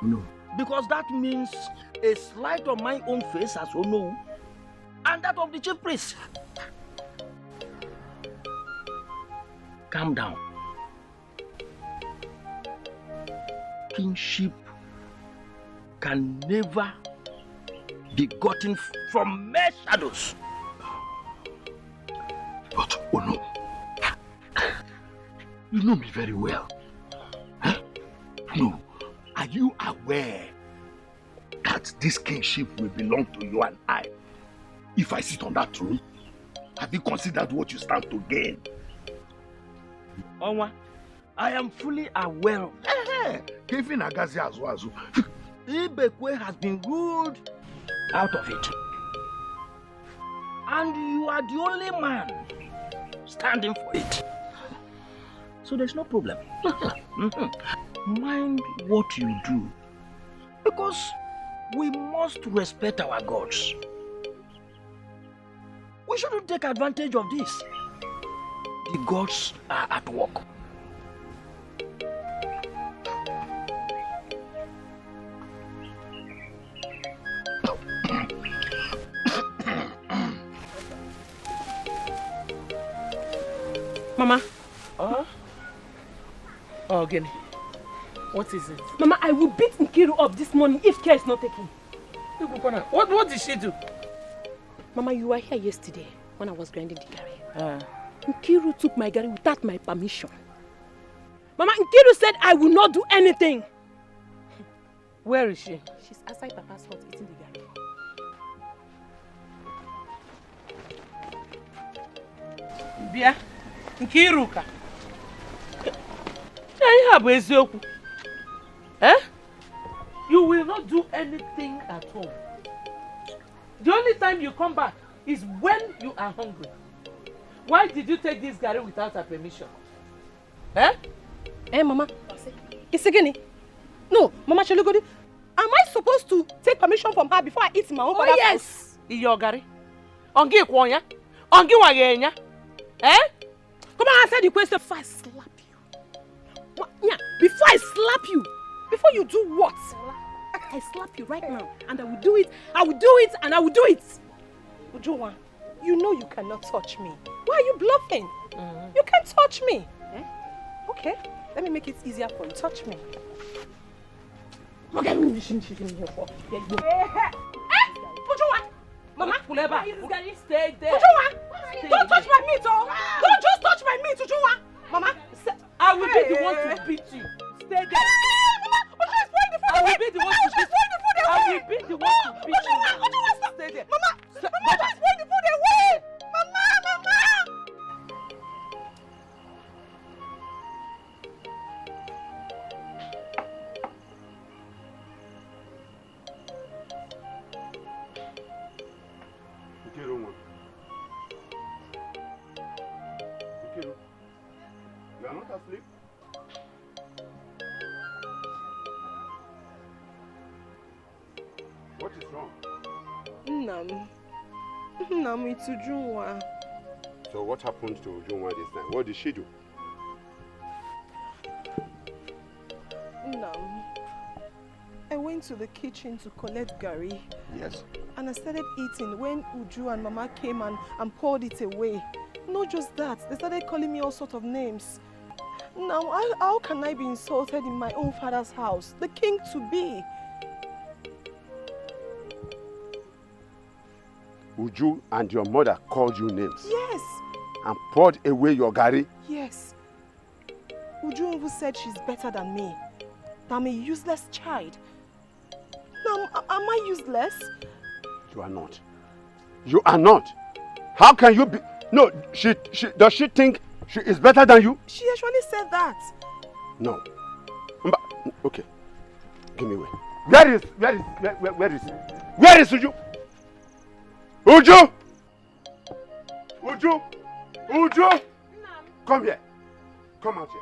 No. Because that means a slight on my own face as Ono and that of the chief priest. Calm down. Kingship can never be gotten from mere shadows. But Ono, you know me very well. Huh? No, are you aware that this kingship will belong to you and I? If I sit on that throne, have you considered what you stand to gain? Onwa, I am fully aware of that. Kevin Agazi Azuazu. Ibekwe has been ruled out of it. And you are the only man standing for it. So there's no problem. Mind what you do. Because we must respect our gods. We shouldn't take advantage of this. The gods are at work. Mama. Oh, Gini. What is it? Mama, I will beat Nkiru up this morning if care is not taken. What did she do? Mama, you were here yesterday when I was grinding the gari. Nkiru took my gari without my permission. Mama, Nkiru said I will not do anything. Where is she? She's outside Papa's house eating the gari. Bia, Nkiru ka. Ihe bụ eziokwu. You will not do anything at home. The only time you come back is when you are hungry. Why did you take this gari without her permission? Mama. Isegini. No, Mama Chelugodi. Am I supposed to take permission from her before I eat my own father's yes. food? Iyo gari. Ongi kwonya. Ongi wagenya. Come on, answer the question before I slap you. Yeah, before I slap you. Before you do what? I slap you right now. And I will do it. I will do it and I will do it. Ujuwa, you know you cannot touch me. Why are you bluffing? You can't touch me. Okay, let me make it easier for you. Touch me. Ujuwa! Mama, stay there. Ujuwa! Don't touch my meat, oh! Don't just touch my meat, Ujuwa! Mama, I will be the one to beat you. Stay there. I will be the one to beat you. I will be the one to beat you. Stay there. Mama, just throw the food away! Mama! Nkiru, you are not asleep? What is wrong? Nam, it's Ujunwa. So what happened to Ujunwa this time? What did she do? Nam, I went to the kitchen to collect gari. Yes. And I started eating when Uju and Mama came and poured it away. Not just that, they started calling me all sorts of names. Now, how can I be insulted in my own father's house? The king to be. Uju and your mother called you names? Yes. And poured away your gari? Yes. Uju even said she's better than me. That I'm a useless child. Now, am I useless? You are not. You are not. How can you be? No, does she think she is better than you? She actually said that. No. Okay. Give me away. Where is Uju? Uju! Uju! Uju! Come here. Come out here.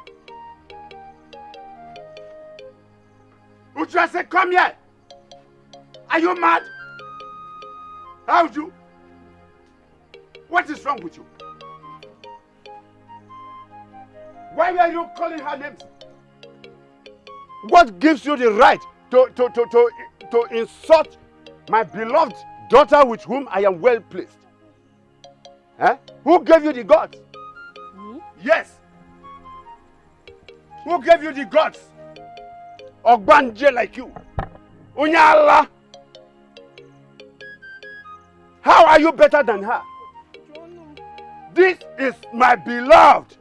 Uju, I said, come here. Are you mad? How would you? What is wrong with you? Why are you calling her names? What gives you the right to insult my beloved daughter with whom I am well pleased? Eh? Who gave you the guts? Me? Yes. Who gave you the guts? Ogbanje like you. Unyala. How are you better than her? This is my beloved.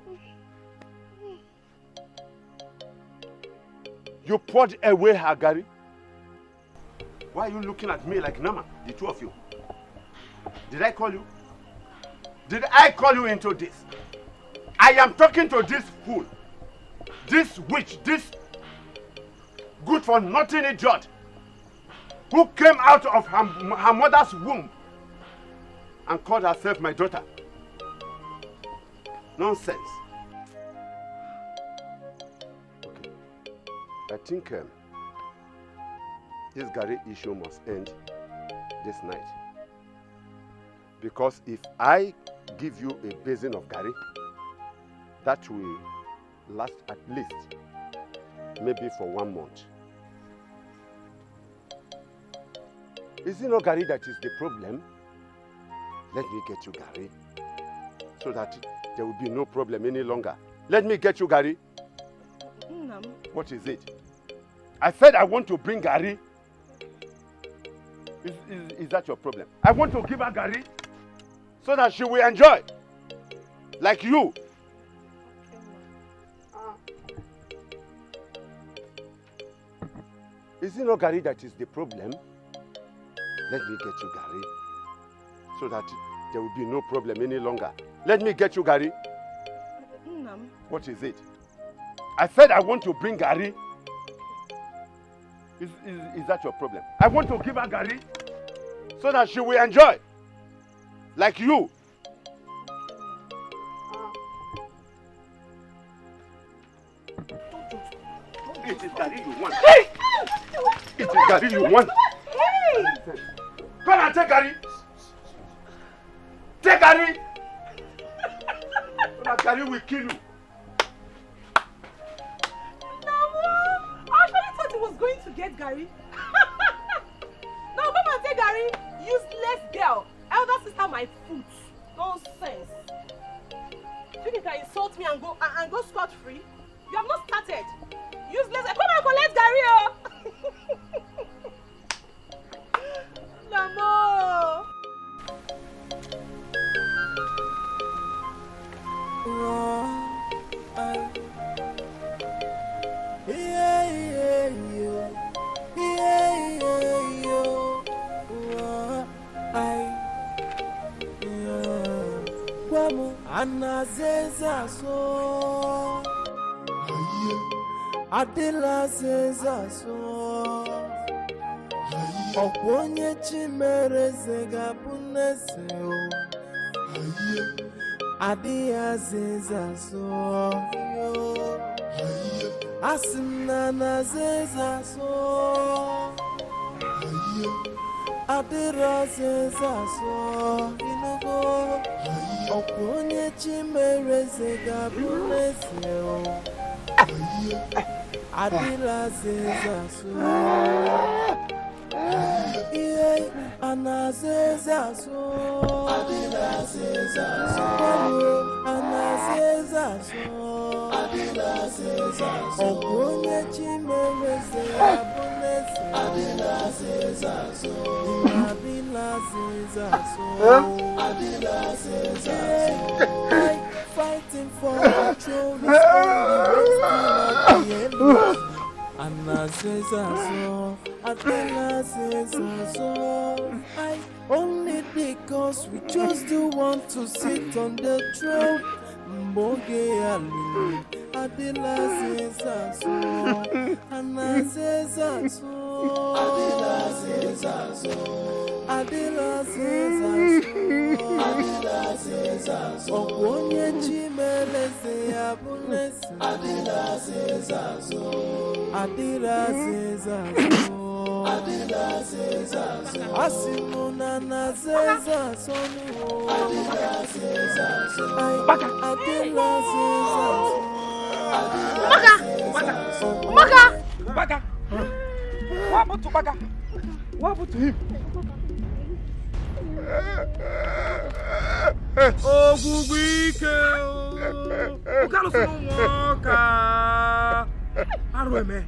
You poured away her Gary. Why are you looking at me like Nama, the two of you? Did I call you? Did I call you into this? I am talking to this fool, this witch, this good for nothing idiot who came out of her mother's womb and called herself my daughter. Nonsense. Okay. I think this Gary issue must end this night. Because if I give you a basin of Gary, that will last at least maybe for 1 month. Is it not Gary that is the problem? Let me get you Gary so that there will be no problem any longer. Let me get you Gary. What is it? I said I want to bring Gary. Is that your problem? I want to give her Gary so that she will enjoy. Like you. Is it not Gary that is the problem? Let me get you Gary so that there will be no problem any longer. Let me get you Gary. What is it? I said I want to bring Gary. Is that your problem? I want to give her Gary so that she will enjoy. Like you. It is Gary you want. It is Gary you want. Come and take Gary. Take Gary. That Gary will kill you. Was going to get Gary. Now come and take Gary. Useless girl. Elder sister my foot. Nonsense. You think you can insult me and go scot free? You have not started. Useless. Come and collect Gary. Oh. Namo. Anazeza so Adela zeza so Okwonye chimere zega bunese o Adia zeza so Asimna na zeza so Adira zeza so Inugo Okwonye chimere zega bunese o Adila zeza so Iye anazeza so Adila zeza so Anazeza so Adila zeza so Okwonye chimere zega bunese Adila zeza so Adila zeza so Adila zeza so Fighting for control is only wasting of the enemy. Anazeza so, Adela zeza so. I only because we just do want to sit on the throne. Mboge ali, Adela zeza so, Anazeza so, Adela zeza so, Adela zeza so, Adela zeza so. Okwonye chimele zeya Baka! What happened to Baka? What happened to him? Oh, Bubike! Ukalo sino moka. Arweme.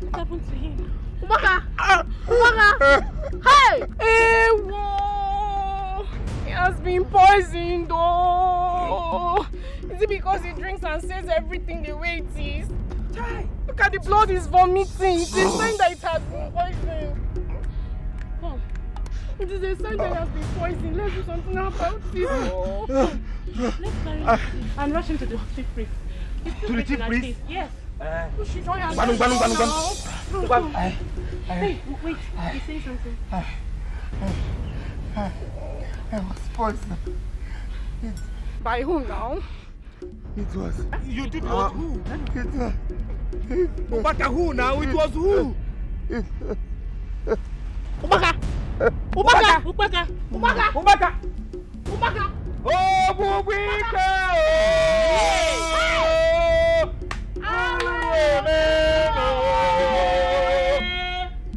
What happened to him? Ubaka! Ubaka! Hey! Ewo! He has been poisoned, oh! Is it because he drinks and says everything the way it is? Look at the blood he's vomiting. It's a sign that it has been poisoned. Come. It is a sign that he has been poisoned. Let's do something about it. Oh. Let's carry him and rush him to the chief priest. To the chief priest? Yes. Push it on. Hey, wait. He's saying something. I was poisoned. By whom now? It was. You did what? Who? It was. Ubaka who now? It was who? Ubaka! Ubaka! Ubaka! Ubaka! Ubaka! Ubaka! Oh, Bubika!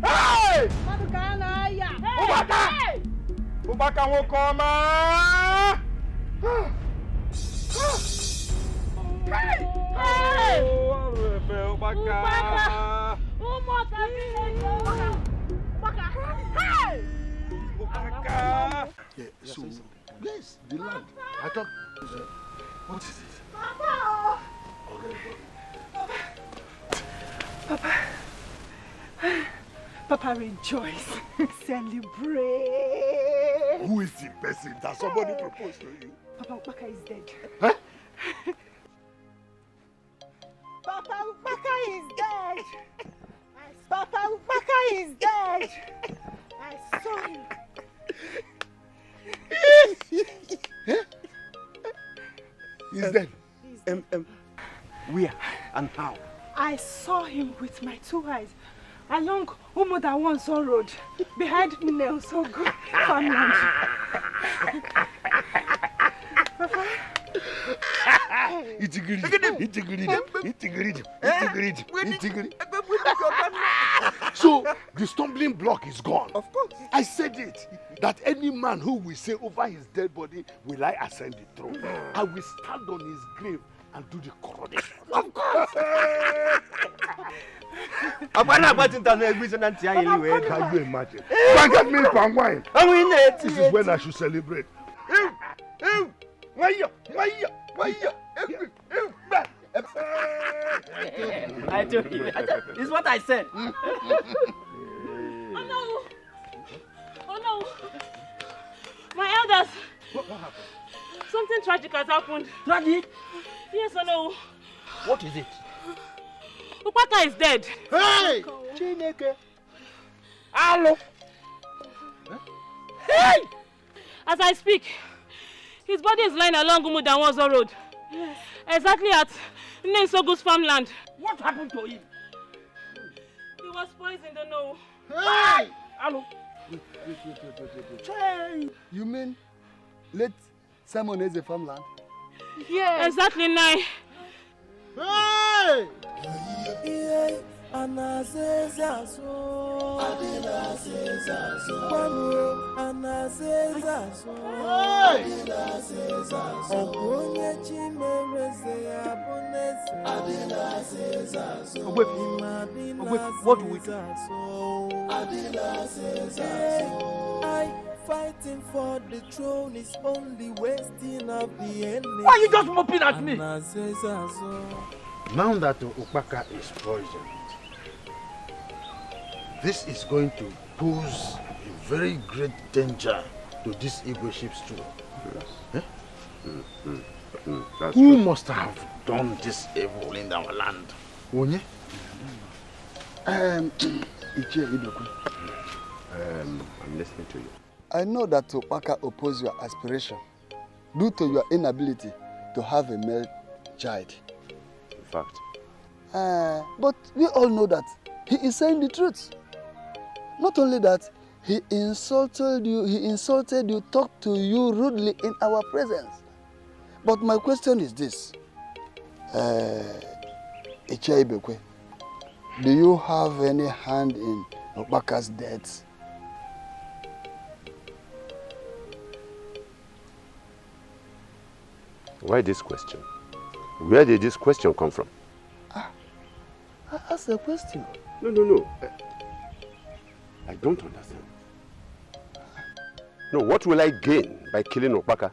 Hey! Ubaka! Ubaka won't come. Hey! Hey! Ubaka! Ubaka! Hey! Ubaka! Yeah, so, yes, the land. I thought. What is it? Papa, rejoice. Celebrate. Who is the person that somebody proposed to you? Papa Ubaka is dead. Huh? Papa Ubaka is dead. Papa Ubaka is dead. I saw him. He's dead. Where and how? I saw him with my 2 eyes along Umudawanso Road behind Nelson Good farmland. So the stumbling block is gone. Of course. I said it. That any man who will say over his dead body will I ascend the throne. I will stand on his grave and do the coronation. Of course. Can you imagine? Blanket milk and wine. This is when I should celebrate. I told you. It's what I said. Oh no! Oh no! My elders! What happened? Something tragic has happened. Tragic? Yes or no? What is it? Ubaka is dead. Hey! Chineke. Hello. Hey! As I speak, his body is lying along Umudawanso Road. Yes. Exactly at Nensogu's farmland. What happened to him? He was poisoned, don't know. Hey! Hello. Hey! You mean let Simon has a farmland? Yes. Exactly 9. Hey! What do we do? Fighting for the throne is only wasting of the enemy. Why are you just moping at me? Now that Ubaka is poisoned, this is going to pose a very great danger to these Igbo ships too. Yes. Who must have done this evil in our land? Onye? Ichie Idoku. I'm listening to you. I know that Ubaka opposes your aspiration due to your inability to have a male child. In fact. But we all know that he is saying the truth. Not only that, he insulted you, talked to you rudely in our presence. But my question is this. Ichaibekwe, do you have any hand in Obaka's death? Why this question? Where did this question come from? I asked a question. No. I don't understand. No, what will I gain by killing Okpaka?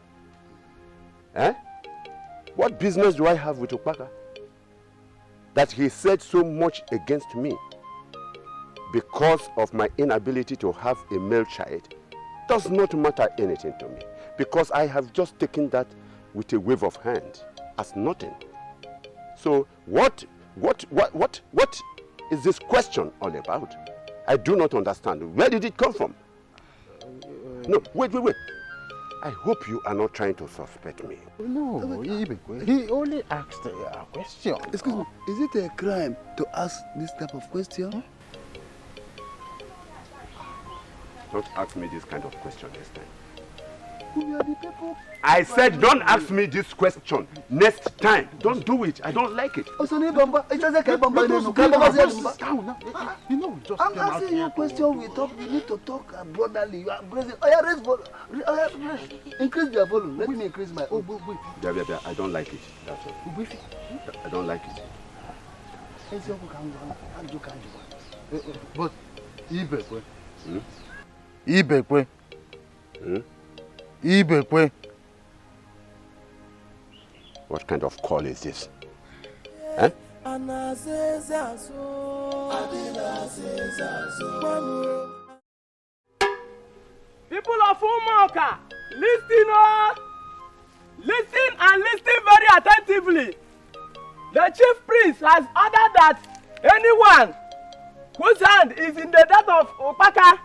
What business do I have with Okpaka? That he said so much against me because of my inability to have a male child does not matter anything to me, because I have just taken that with a wave of hand as nothing. So what is this question all about? I do not understand. Where did it come from? No, wait. I hope you are not trying to suspect me. No, he only asked a question. Excuse me, is it a crime to ask this type of question? Don't ask me this kind of question next time. We are the people. I said don't ask me this question next time. Don't do it. I don't like it. I'm asking you a question. We need to talk brotherly. You are brazen. Increase your volume. Let me increase my own. I don't like it. That's all. I don't like it. But Ibekwe. What kind of call is this? People of Umuoka, listen and listen very attentively. The chief priest has ordered that anyone whose hand is in the death of Okpaka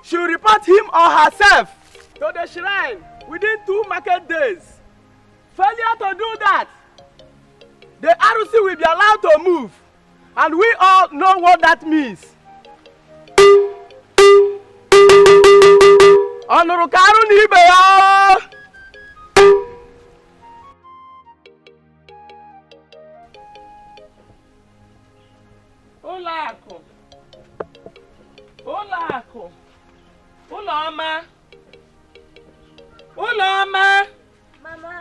should report him or herself to the shrine within 2 market days. Failure to do that, the RC will be allowed to move, and we all know what that means. Onurukaru nibe yo. Ụlọakụ, ụlọọma, Mama.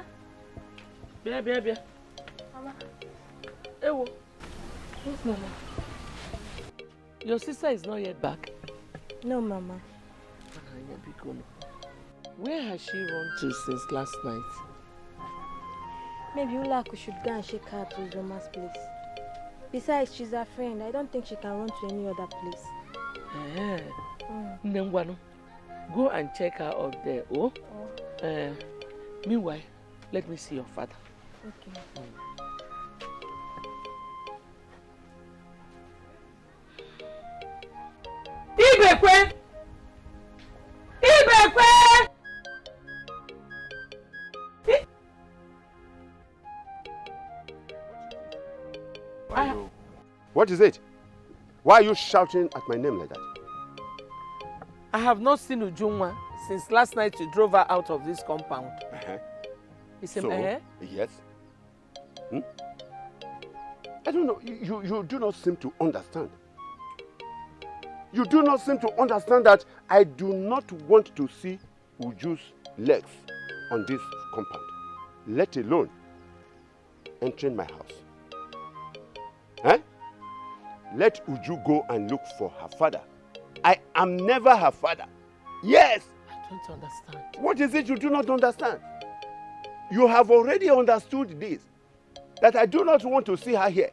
Bịa. Mama. Ewo. Yes, Mama. Your sister is not yet back? No, Mama. Where has she run to since last night? Maybe Ulaku should go and shake her to Zoma's place. Besides, she's a friend. I don't think she can run to any other place. Nengwanu, go and check her up there, oh? Meanwhile, let me see your father. Okay. Ibekwe! What is it? Why are you shouting at my name like that? I have not seen Ujunwa since last night you drove her out of this compound. Yes. I don't know. You do not seem to understand. You do not seem to understand that I do not want to see Uju's legs on this compound, let alone entering my house. Let Uju go and look for her father. I am never her father. Yes. I don't understand. What is it you do not understand? You have already understood this, that I do not want to see her here.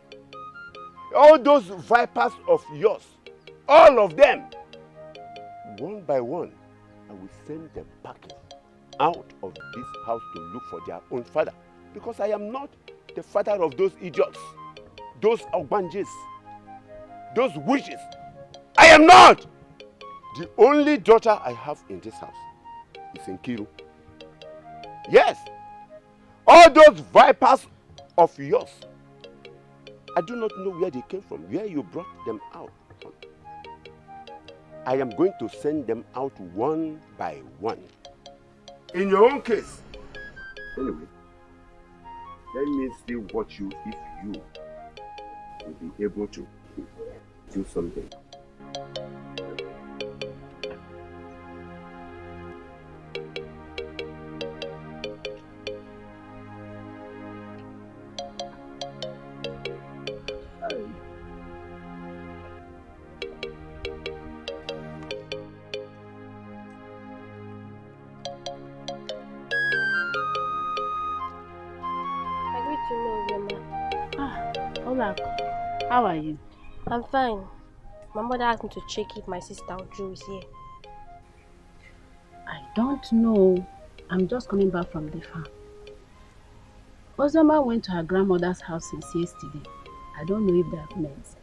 All those vipers of yours, all of them, one by one, I will send them packing out of this house to look for their own father, because I am not the father of those idiots, those Ogbanjis, those witches. I am not! The only daughter I have in this house is Nkiru. Yes. All those vipers of yours. I do not know where they came from, where you brought them out from. I am going to send them out one by one. In your own case. Anyway, let me see what you, if you will be able to do something. Hola. How are you? I'm fine. My mother asked me to check if my sister Uju is here. I don't know. I'm just coming back from the farm. Ozoma went to her grandmother's house since yesterday. I don't know if that means.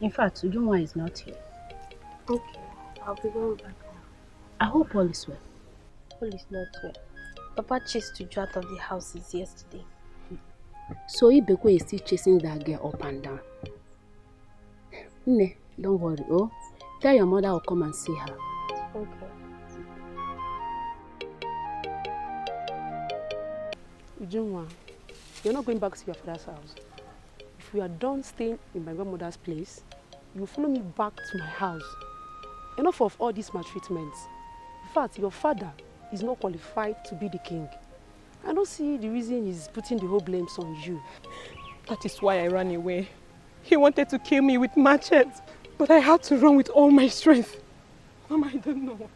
In fact, Ujunwa is not here. Okay, I'll be going back now. I hope all is well. All is not well. Papa chased Uju out of the house since yesterday. So Ibekwe is still chasing that girl up and down. Nne, don't worry, oh. Tell your mother I'll come and see her. Okay. Ujunwa, you're not going back to your father's house. If we are done staying in my grandmother's place, you will follow me back to my house. Enough of all these maltreatments. In fact, your father is not qualified to be the king. I don't see the reason he's putting the whole blame on you. That is why I ran away. He wanted to kill me with machetes, but I had to run with all my strength. Mama, I don't know.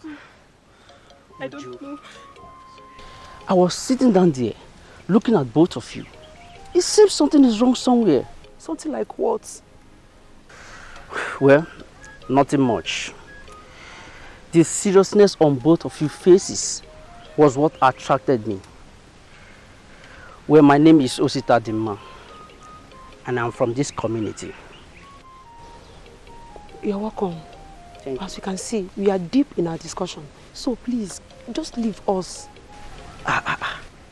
I don't know. I was sitting down there, looking at both of you. It seems something is wrong somewhere. Something like what? Well, nothing much. The seriousness on both of your faces was what attracted me. Well, my name is Osita Dimma, and I'm from this community. You're welcome. As you can see, we are deep in our discussion. So please, just leave us.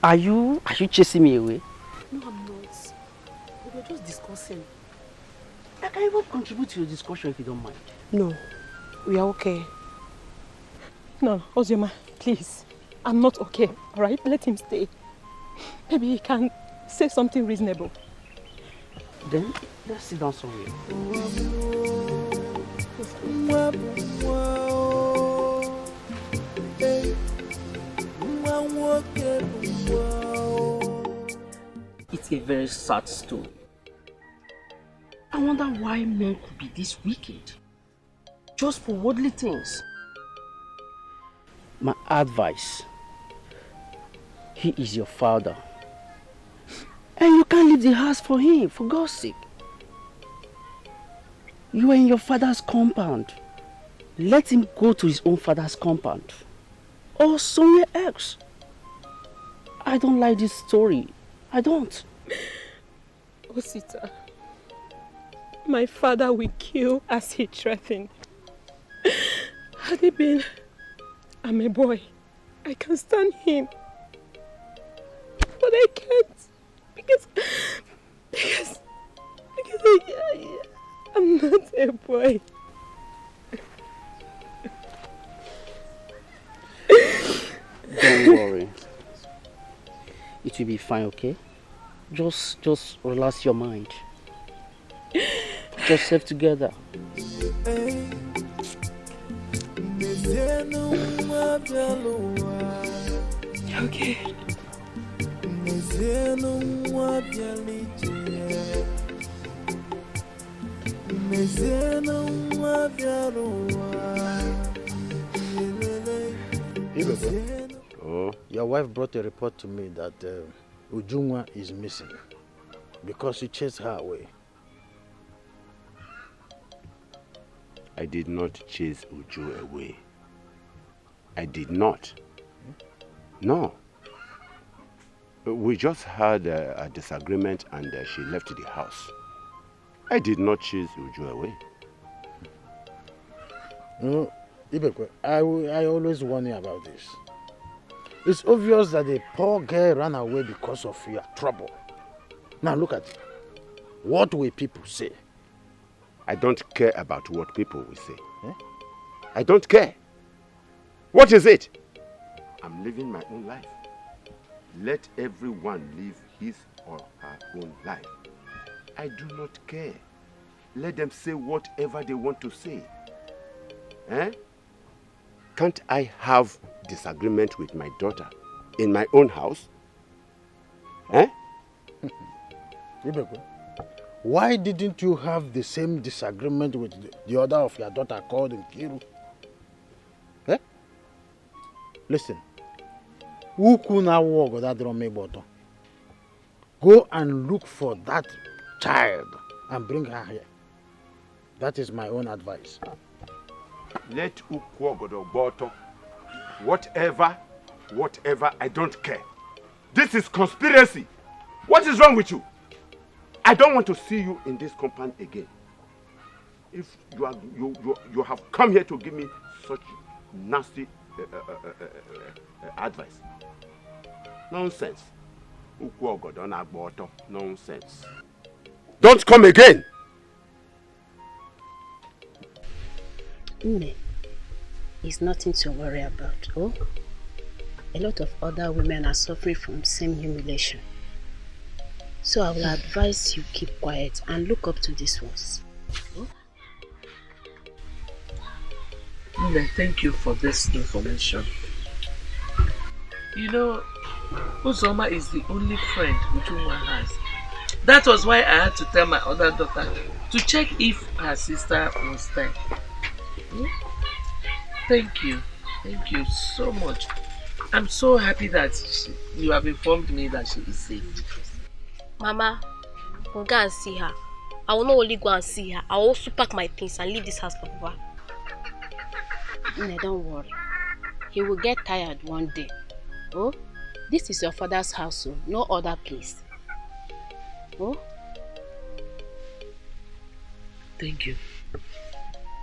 Are you chasing me away? No, I'm not. We were just discussing. I can even contribute to your discussion if you don't mind. No, we are okay. No, Ozioma, please. I'm not okay, all right? Let him stay. Maybe he can say something reasonable. Then, let's sit down somewhere. It's a very sad story. I wonder why men could be this wicked. Just for worldly things. My advice. He is your father. And you can't leave the house for him, for God's sake. You are in your father's compound. Let him go to his own father's compound. Or somewhere else. I don't like this story. I don't. Osita, my father will kill as he threatened. Had it been, I'm a boy. I can stand him. But I can't. Because I'm not a boy. Don't worry. It will be fine, okay? Just relax your mind. Just stay together. Okay. Oh. Your wife brought a report to me that Ujunwa is missing because she chased her away. I did not chase Uju away. I did not. No. We just had a disagreement and she left the house. I did not chase Uju away. No, Ibekwe, I always warn you about this. It's obvious that the poor girl ran away because of your trouble. Now look at it. What will people say? I don't care about what people will say. I don't care. What is it? I'm living my own life. Let everyone live his or her own life. I do not care. Let them say whatever they want to say. Can't I have disagreement with my daughter in my own house? Why didn't you have the same disagreement with the other of your daughter called Nkiru? Listen, go and look for that child and bring her here. That is my own advice. Let Ukwogodo whatever, I don't care. This is conspiracy. What is wrong with you? I don't want to see you in this compound again. If you have come here to give me such nasty advice. Nonsense. Nonsense. Don't come again. Nne, it's nothing to worry about. Oh, a lot of other women are suffering from the same humiliation. So I will advise you keep quiet and look up to these ones. Oh? Nne, thank you for this information. You know, Uzoma is the only friend Ujunwa has. That was why I had to tell my other daughter to check if her sister was there. Thank you so much. I'm so happy that you have informed me that she is safe. Mama, we'll go and see her. I will not only go and see her, I will also pack my things and leave this house for Papa. No, don't worry. He will get tired one day. Oh, this is your father's house, so no other place. Oh? Thank you.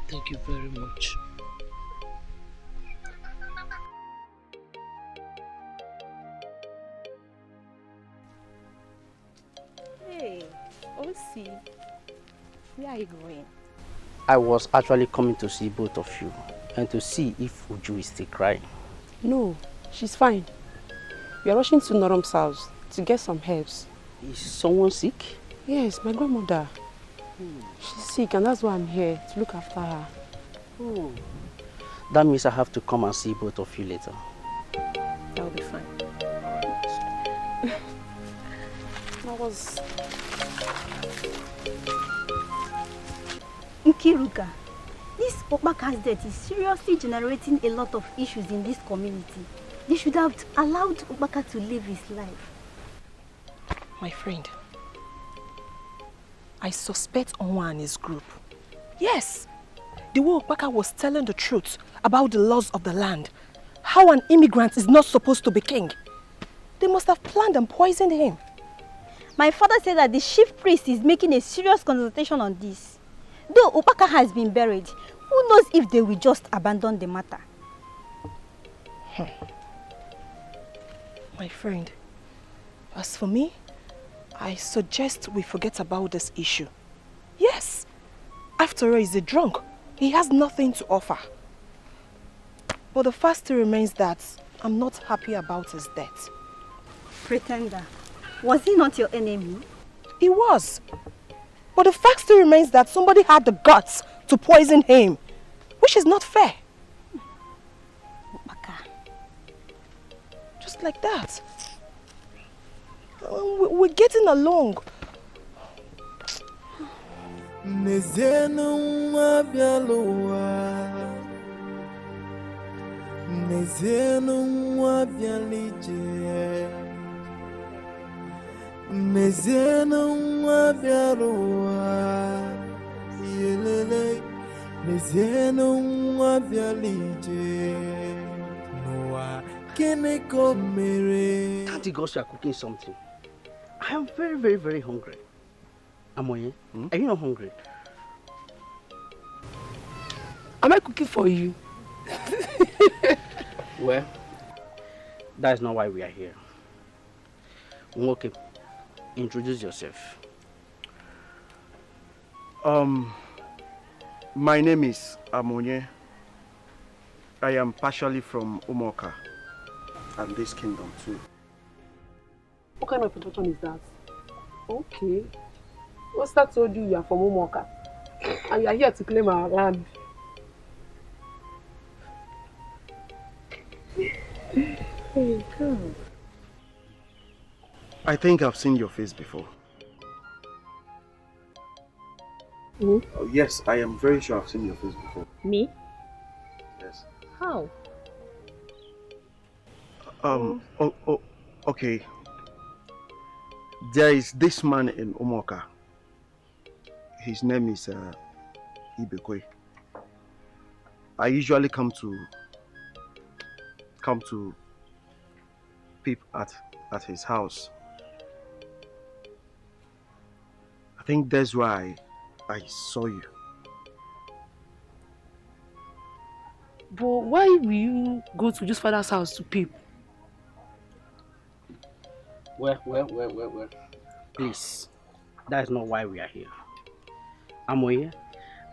Thank you very much. Hey, Osi, where are you going? I was actually coming to see both of you and to see if Uju is still crying. No, she's fine. We are rushing to Norom's house to get some herbs. Is someone sick? Yes, my grandmother. She's sick and that's why I'm here, to look after her. Oh. That means I have to come and see both of you later. That will be fine. Nkiruka, this Okpaka's death is seriously generating a lot of issues in this community. They should have allowed Okpaka to live his life. My friend, I suspect Onwa and his group. Yes, the way Okpaka was telling the truth about the laws of the land, how an immigrant is not supposed to be king. They must have planned and poisoned him. My father said that the chief priest is making a serious consultation on this. Though Okpaka has been buried, who knows if they will just abandon the matter? My friend, as for me, I suggest we forget about this issue. Yes, after all, he's a drunk. He has nothing to offer. But the fact still remains that I'm not happy about his death. Pretender, was he not your enemy? He was. But the fact still remains that somebody had the guts to poison him, which is not fair. Just like that. We're getting along. Can't you guys are cooking something? I am very, very, very hungry. Amoye, are you not hungry? Am I cooking for you? Well, That is not why we are here. Okay, introduce yourself. My name is Amonye. I am partially from Umoka and this kingdom too. What kind of introduction is that? Okay. What's that told you are from Umoka? And you are here to claim our land. Hey, come. I think I've seen your face before. Hmm? Oh, yes, I am very sure I've seen your face before. Me? Yes. How? Okay. There is this man in Umoka. His name is Ibekwe. I usually come to peep at his house. I think that's why I saw you. But why will you go to Uju's father's house to peep? Well. Please, that is not why we are here. Amoye,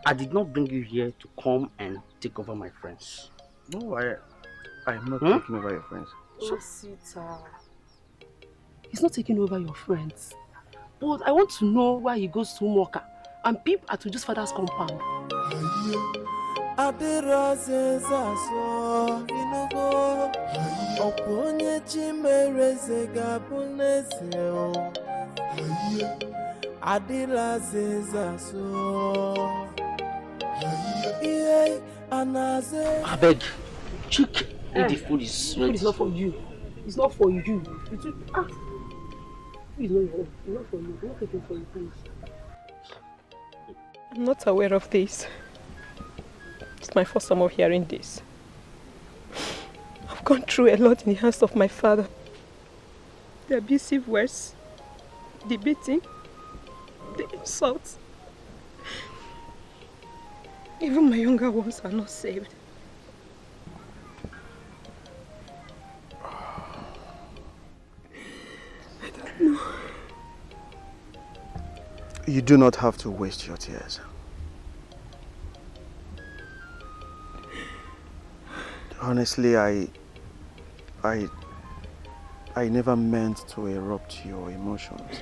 I did not bring you here to come and take over my friends. No, I am not taking over your friends. Oh, Sita. He's not taking over your friends. But I want to know why he goes to Umoka and peep at Uju's father's compound. I beg, check if the food is ready. Food is not for you. It's not for you. It's not your own. It's not for you. I'm not taking for you, please. I'm not aware of this. It's my first time of hearing this. I've gone through a lot in the hands of my father. The abusive words, the beating, the insults. Even my younger ones are not saved. I don't know. You do not have to waste your tears. Honestly, I never meant to erupt your emotions.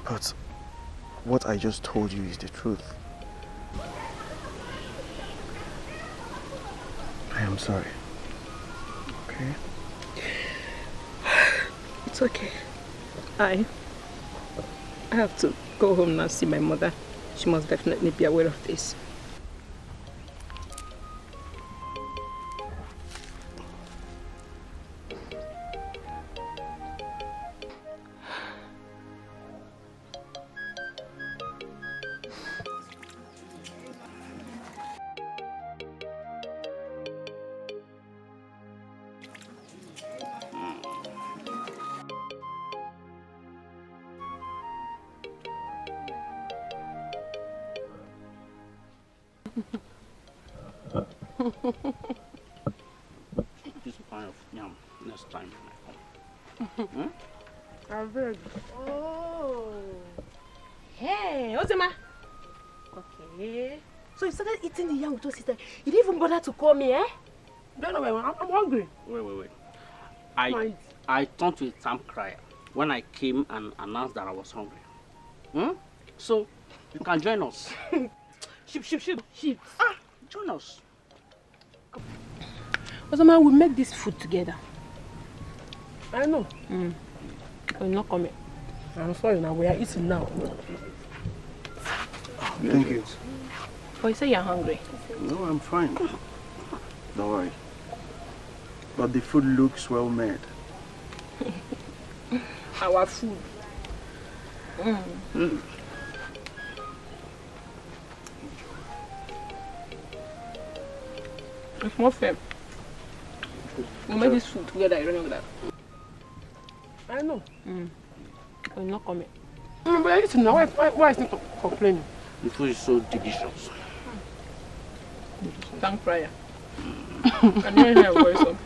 But what I just told you is the truth. I am sorry. Okay? It's okay. I have to go home now and see my mother. She must definitely be aware of this. This kind of yam next time. I beg. Oh. Hey, Ozema. Okay. So you started eating the yam with your sister. You didn't even bother to call me, eh? No, I'm hungry. Wait. I turned to a town crier when I came and announced that I was hungry. So you can join us. Sheep. Join us. Ozema, we'll make this food together. I know. We're not coming. I'm sorry now, we are eating now. Thank you. Oh, you say you're hungry? No, I'm fine. Don't worry. But the food looks well made. Our food. It's more fair. We'll make this food together, you don't know that. I know. We're not coming. But I eating now. Why is it complaining? The food is so delicious. Thank prayer. Can you hear her voice up?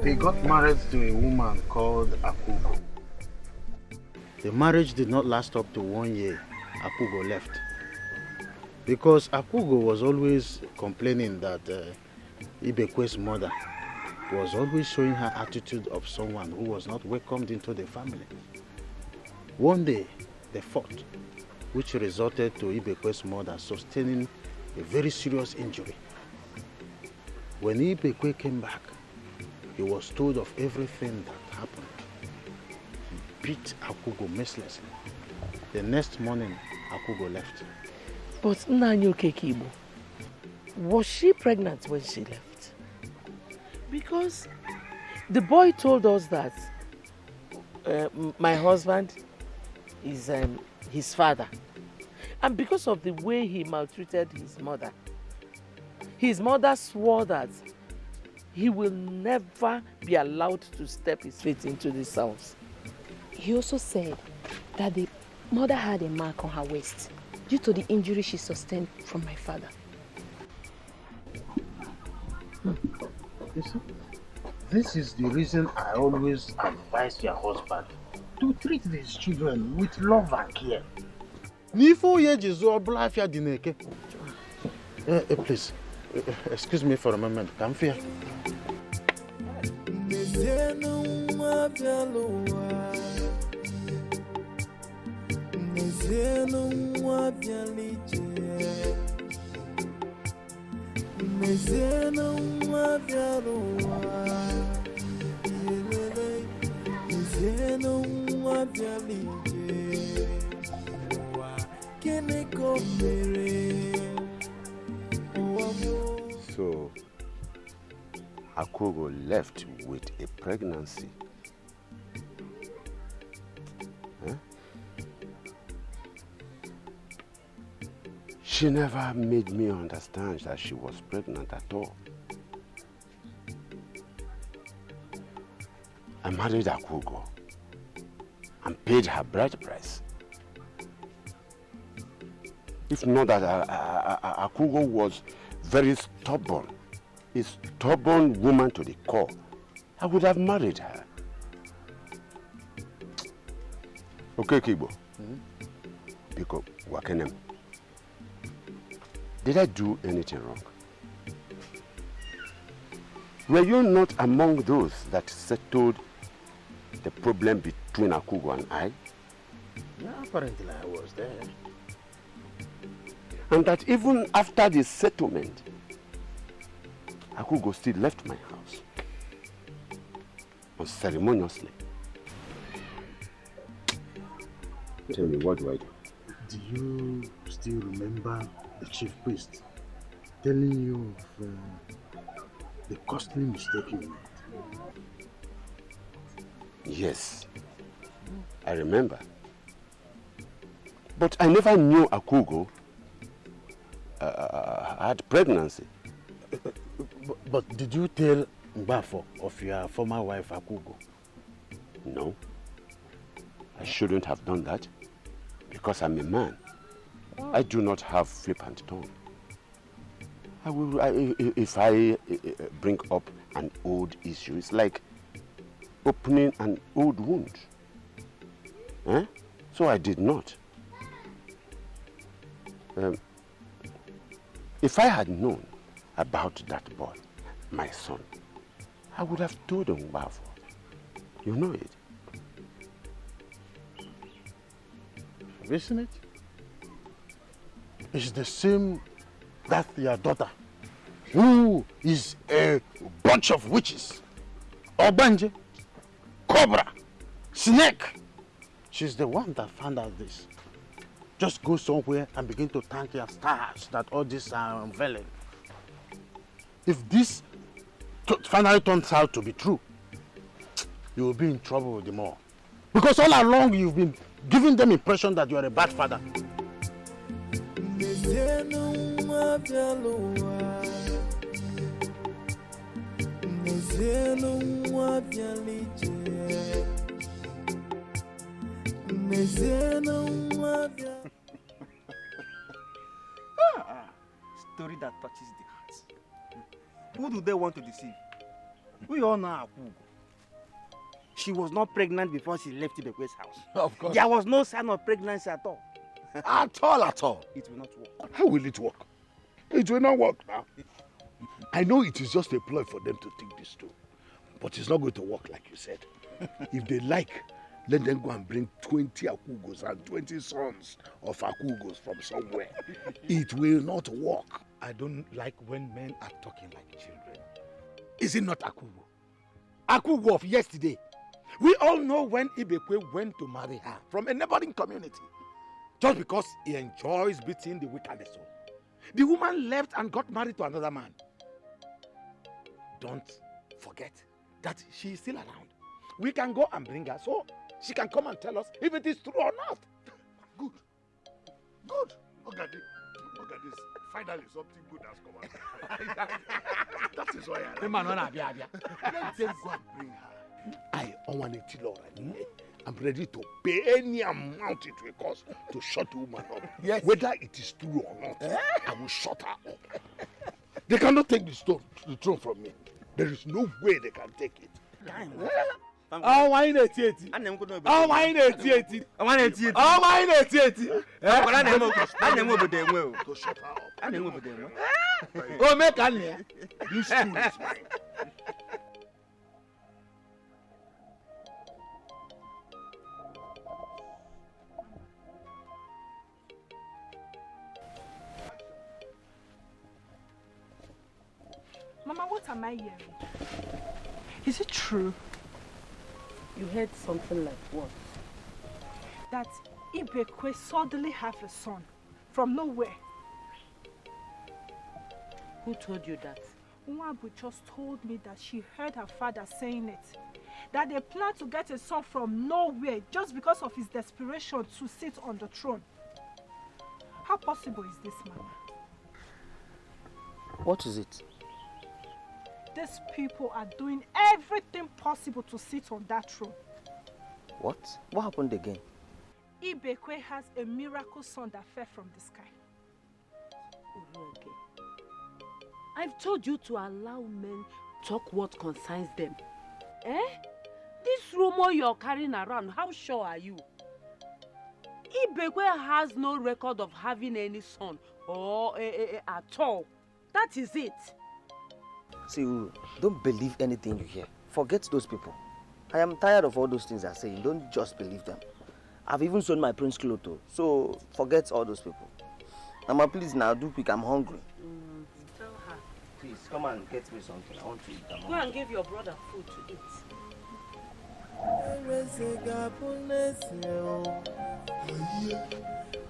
They got married to a woman called Akugo. The marriage did not last up to 1 year. Akugo left. Because Akugo was always complaining that Ibekwe's mother was always showing her attitude of someone who was not welcomed into the family. One day, they fought, which resulted to Ibekwe's mother sustaining a very serious injury. When Ibekwe came back, he was told of everything that happened. He beat Akugo mercilessly. The next morning, Akugo left. But Nanyoke Kibo, was she pregnant when she left? Because the boy told us that my husband is his father. And because of the way he maltreated his mother swore that he will never be allowed to step his feet into this house. He also said that the mother had a mark on her waist due to the injury she sustained from my father. You see, this is the reason I always advise your husband to treat these children with love and care. Please, excuse me for a moment. Come here. So, Akugo left with a pregnancy. Huh? She never made me understand that she was pregnant at all. I married Akugo and paid her bride price. If not that Akugo was very stubborn, a stubborn woman to the core, I would have married her. Okay, Kibo. Because Wakenem, did I do anything wrong? Were you not among those that settled the problem between Akugo and I? Yeah, apparently I was there. And that even after the settlement, Akugo still left my house unceremoniously. Tell me, what do I do? Do you still remember the chief priest telling you of the costly mistake you made? Yes, I remember. But I never knew Akugo had pregnancy. But did you tell Mbafo of your former wife Akugo? No. I shouldn't have done that because I'm a man. I do not have flippant tongue. If I bring up an old issue, it's like opening an old wound. So I did not. If I had known about that boy, my son, I would have told him about it. You know it. Isn't it? It's the same that your daughter who is a bunch of witches. Obanje, Cobra, Snake. She's the one that found out this. Just go somewhere and begin to thank your stars that all this are unveiling. If this finally turns out to be true, you will be in trouble with them all. Because all along you've been giving them impression that you are a bad father. Story that touches the heart. Who do they want to deceive? We all know Akugo. She was not pregnant before she left Ibekwe's house. Of course. There was no sign of pregnancy at all. At all. It will not work. How will it work? It will not work now. I know it is just a ploy for them to think this through. But it's not going to work like you said. If they like, let them go and bring 20 Akugos and 20 sons of Akugos from somewhere. It will not work. I don't like when men are talking like children. Is it not Akugo? Akugo of yesterday. We all know when Ibekwe went to marry her from a neighboring community. Just because he enjoys beating the weak and the soul. The woman left and got married to another man. Don't forget that she is still around. We can go and bring her so she can come and tell us if it is true or not. Good. Look at this. Finally something good has come out. That is why I like it. Let them go and bring her. I'm ready to pay any amount it will cost to shut the woman up. Yes. Whether it is true or not, I will shut her up. They cannot take the throne from me. There is no way they can take it. Oh, why not it? Oh, why not it? Oh, why not it? Oh, why not it? To shut her up. Oh, make her. This stool is mine. Mama, what am I hearing? Is it true You heard something like what? that Ibekwe suddenly have a son from nowhere? Who told you that? Nwabu just told me that she heard her father saying it. That they plan to get a son from nowhere just because of his desperation to sit on the throne. How possible is this, Mama? What is it? These people are doing everything possible to sit on that throne. What? What happened again? Ibekwe has a miracle son that fell from the sky. Okay. I've told you to allow men talk what concerns them. This rumor you're carrying around, how sure are you? Ibekwe has no record of having any son or at all. That is it. See, Uru, don't believe anything you hear. Forget those people. I am tired of all those things they're saying. Don't just believe them. I've even sold my prince clothes, so forget all those people. Mama, please now, do quick. I'm hungry. Tell her. Please, come and get me something. I want to eat. Go and give your brother food to eat.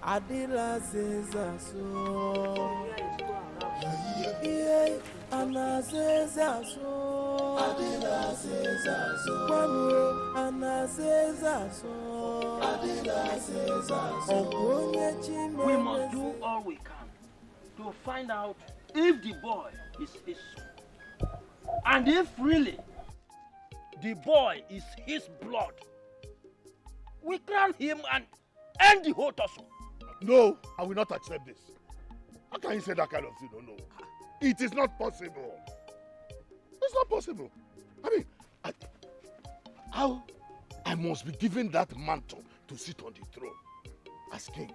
Adila says so. Anna says so. Adila says so. Anna says so. Adila says so. We must do all we can to find out if the boy is his son. And if really the boy is his blood, we crown him and end the whole tussle. No, I will not accept this. How can you say that kind of thing? No. It is not possible. It's not possible. I mean, how I must be given that mantle to sit on the throne as king?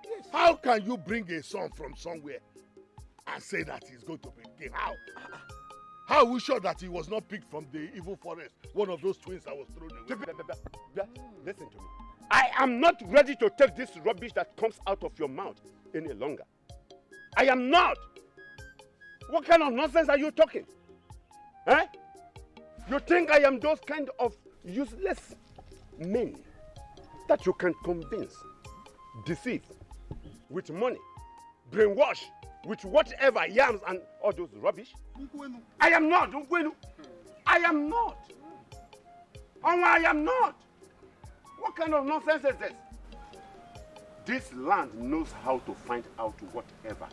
Yes. How can you bring a son from somewhere and say that he's going to be king? How? How are we sure that he was not picked from the evil forest, one of those twins that was thrown away? Listen to me. I am not ready to take this rubbish that comes out of your mouth any longer. I am not. What kind of nonsense are you talking? Eh? You think I am those kind of useless men that you can convince, deceive with money, brainwash with whatever yams and all those rubbish? I am not. I am not. Oh, I am not. What kind of nonsense is this? This land knows how to find out whatever.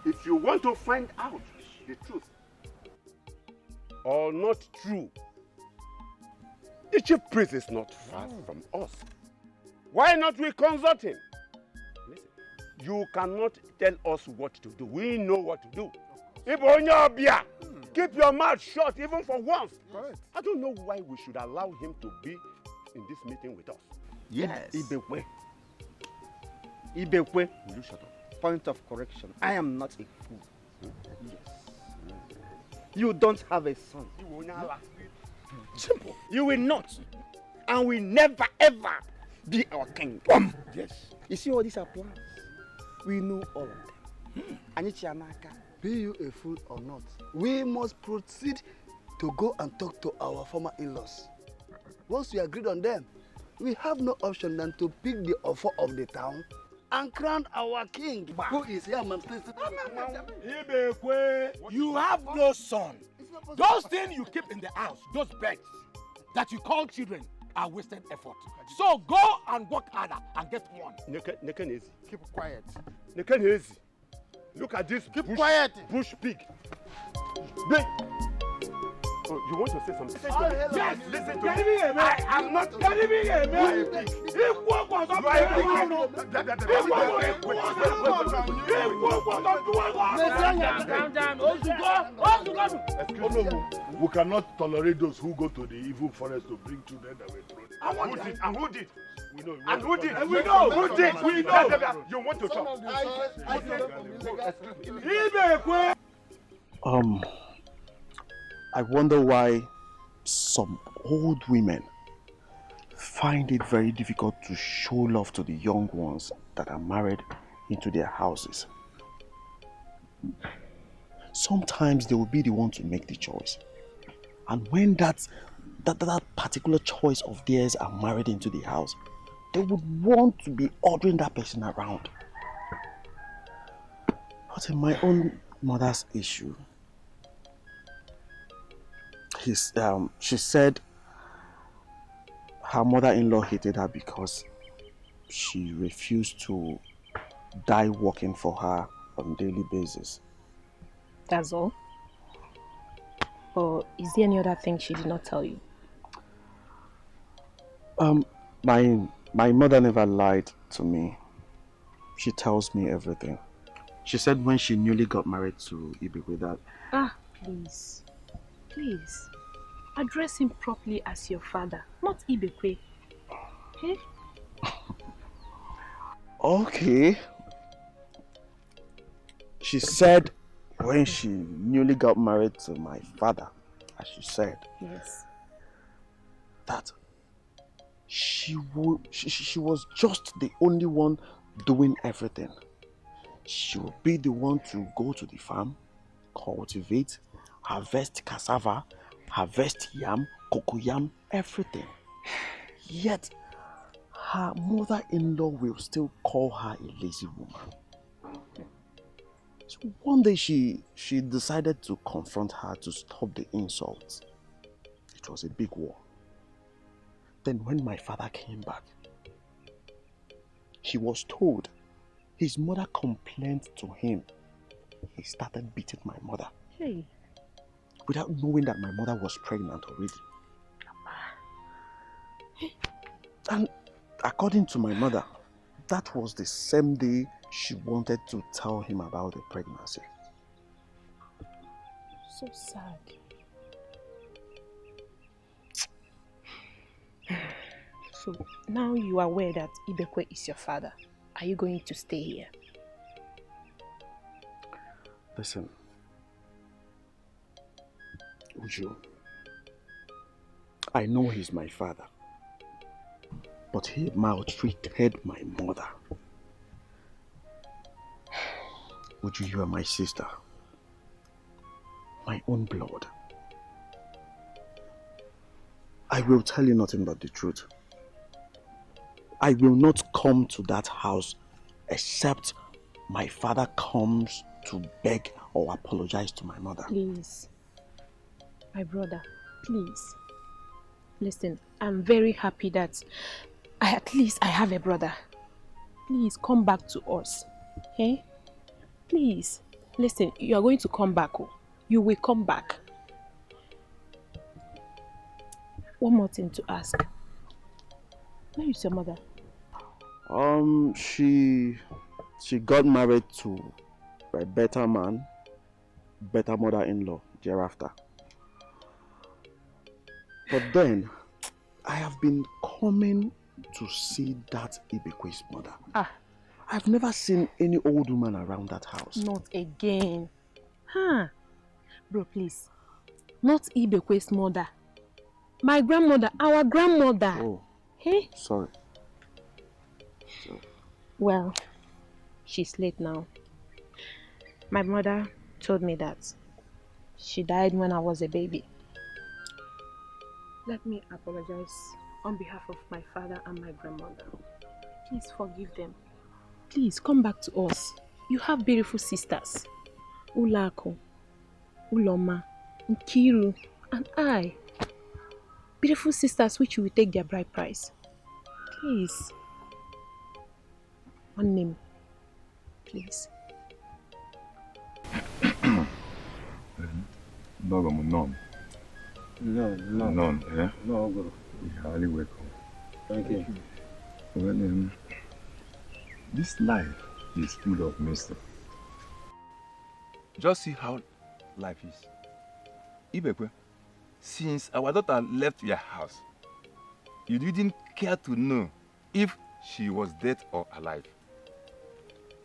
If you want to find out the truth or not true, the chief priest is not far from us. Why not we consult him? Listen, you cannot tell us what to do. We know what to do. Keep your mouth shut even for once. Correct. I don't know why we should allow him to be in this meeting with us. Yes. Ibekwe. Ibekwe, will you shut up? Point of correction. I am not a fool. Yes. You don't have a son. Simple. You will not. And will never ever be our king. Yes. You see all these are plans? We know all of them. Anichianaka. Be you a fool or not, we must proceed to go and talk to our former in-laws. Once we agreed on them, we have no option than to pick the offer of the town and crown our king, who is here. You have no son. Those things you keep in the house, those beds that you call children, are wasted effort. So go and work harder and get one. Keep quiet. Look at this. Keep quiet. Bush pig. Oh, you want to say something? Yes, listen to me. I am not. Can you be a man? We cannot tolerate those who go to the evil forest to bring children that were thrown. And who did? We know. And who did? We know. Who did? We know. You want to talk? I wonder why some old women find it very difficult to show love to the young ones that are married into their houses. Sometimes they will be the one to make the choice. And when that particular choice of theirs are married into the house, they would want to be ordering that person around. But in my own mother's issue, she said her mother-in-law hated her because she refused to die working for her on a daily basis. That's all? Or is there any other thing she did not tell you? My mother never lied to me. She tells me everything. She said when she newly got married to Ibekwe that... Please. Please. Address him properly as your father, not Ibekwe. Okay? Okay. She said when she newly got married to my father, as she said, yes, that she was just the only one doing everything. She would be the one to go to the farm, cultivate, harvest cassava, harvest yam, cocoyam, everything. Yet, her mother-in-law will still call her a lazy woman. So one day she decided to confront her to stop the insults. It was a big war. Then when my father came back, he was told his mother complained to him. He started beating my mother. Hey. Without knowing that my mother was pregnant already. And according to my mother, that was the same day she wanted to tell him about the pregnancy. So sad. So now you are aware that Ibekwe is your father. Are you going to stay here? Listen, Uju, I know he's my father, but he maltreated my mother. Uju, you are my sister. My own blood. I will tell you nothing but the truth. I will not come to that house except my father comes to beg or apologize to my mother. Please. My brother, please. Listen, I'm very happy that at least I have a brother. Please come back to us. Hey? Please. Listen, you are going to come back. Oh. You will come back. One more thing to ask. Where is your mother? She got married to a better man, better mother-in-law thereafter. But then, I have been coming to see that Ibekwe's mother. I've never seen any old woman around that house. Not again. Huh? Bro, please. Not Ibekwe's mother. My grandmother, our grandmother. Oh. Hey? Sorry. Well, she's late now. My mother told me that she died when I was a baby. Let me apologize on behalf of my father and my grandmother. Please forgive them. Please come back to us. You have beautiful sisters. Ulako, Uloma, Nkiru, and I. Beautiful sisters which will take their bride price. Please. One name. Please. None. None, yeah? No, bro. You're highly welcome. Thank you. Well, this life is full of mystery. Just see how life is. Ibekwe, since our daughter left your house, you didn't care to know if she was dead or alive.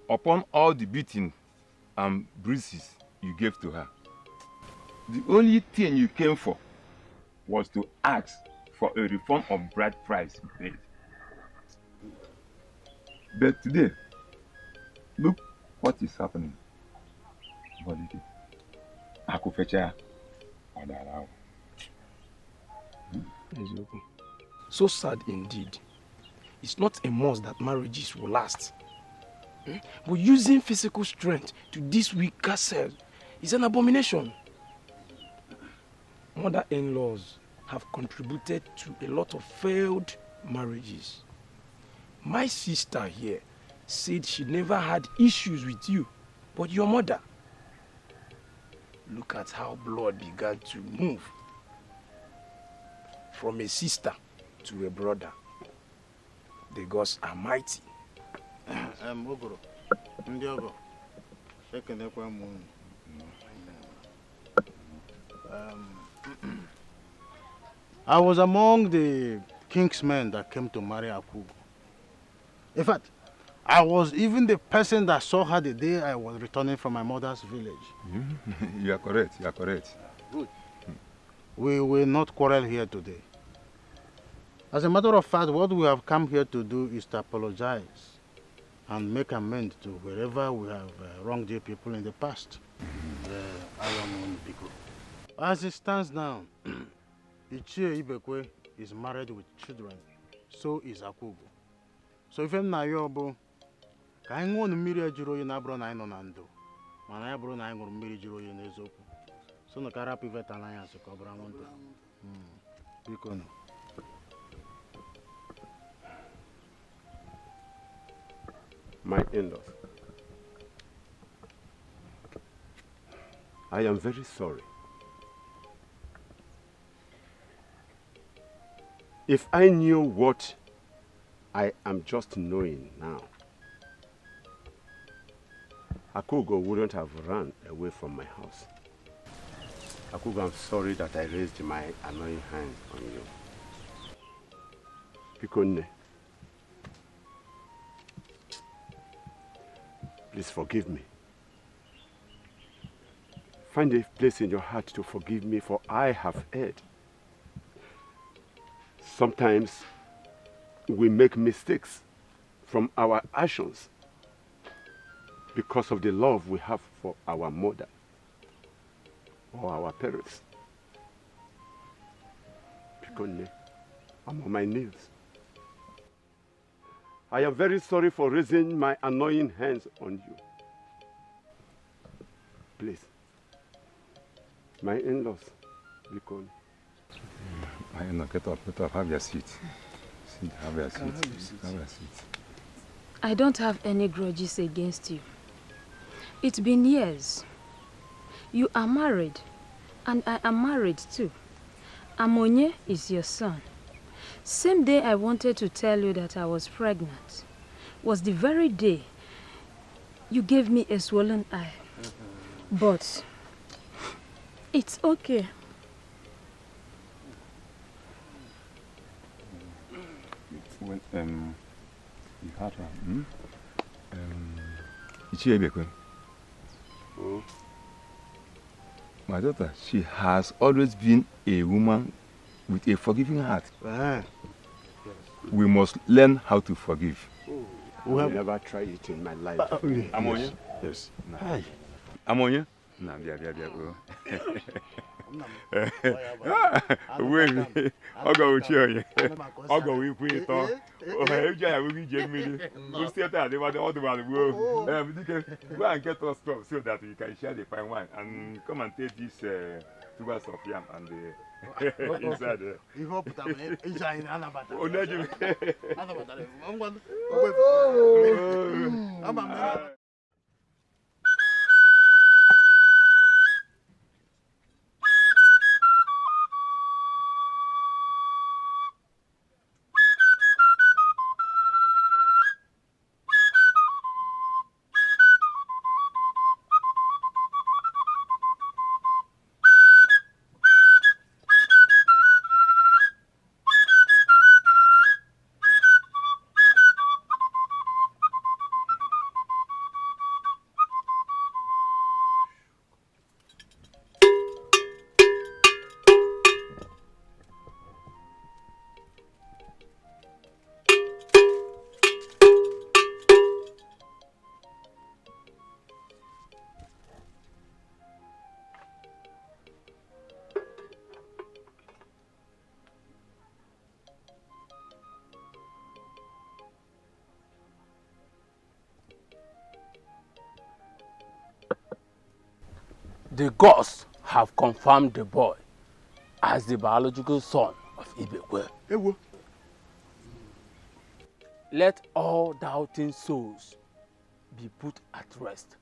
Upon all the beating and bruises you gave to her, the only thing you came for was to ask for a refund of bride price paid. But today, look what is happening. So sad indeed. It's not a must that marriages will last. But using physical strength to this weaker self is an abomination. Mother-in-laws have contributed to a lot of failed marriages. My sister here said she never had issues with you, but your mother. Look at how blood began to move from a sister to a brother. The gods are mighty. Ogoro, Ndiogo, I was among the king's men that came to marry Akugo. In fact, I was even the person that saw her the day I was returning from my mother's village. You are correct, you are correct. Good. We will not quarrel here today. As a matter of fact, what we have come here to do is to apologize and make amends to wherever we have wronged the people in the past. As it stands now, Ichie Ibekwe is married with children. So is Akugo. So if I'm not yobo, I want to mirror Juro in Abron I know Nando. When I brought I will mirror Juro in Ezoku. So no cara pivot alliance to Cobra Mondo. Because my in-laws, I am very sorry. If I knew what I am just knowing now, Akugo wouldn't have run away from my house. Akugo, I'm sorry that I raised my annoying hand on you. Pikonne, please forgive me. Find a place in your heart to forgive me, for I have erred. Sometimes we make mistakes from our actions. because of the love we have for our mother or our parents. Because I'm on my knees. I am very sorry for raising my annoying hands on you. Please, my in-laws, because My in-law, get up, have your seat. Sit, have your seat. Have your seat. I don't have any grudges against you. It's been years. You are married, and I am married too. Amonye is your son. Same day I wanted to tell you that I was pregnant was the very day you gave me a swollen eye. But it's okay. When you had her, Ichiebekwe. My daughter, she has always been a woman with a forgiving heart. We must learn how to forgive. I have never tried it in my life. Amonya? Yes. Hi. Amonya? No, wait, I'll go with you. I'll go with you. We'll stay there. They want all the world. Go and get us stuff so that you can share the fine wine and come and take this tubers of yam and the inside there. You hope that it's in Anabata. Oh, no, you. The gods have confirmed the boy as the biological son of Ibekwe. Let all doubting souls be put at rest.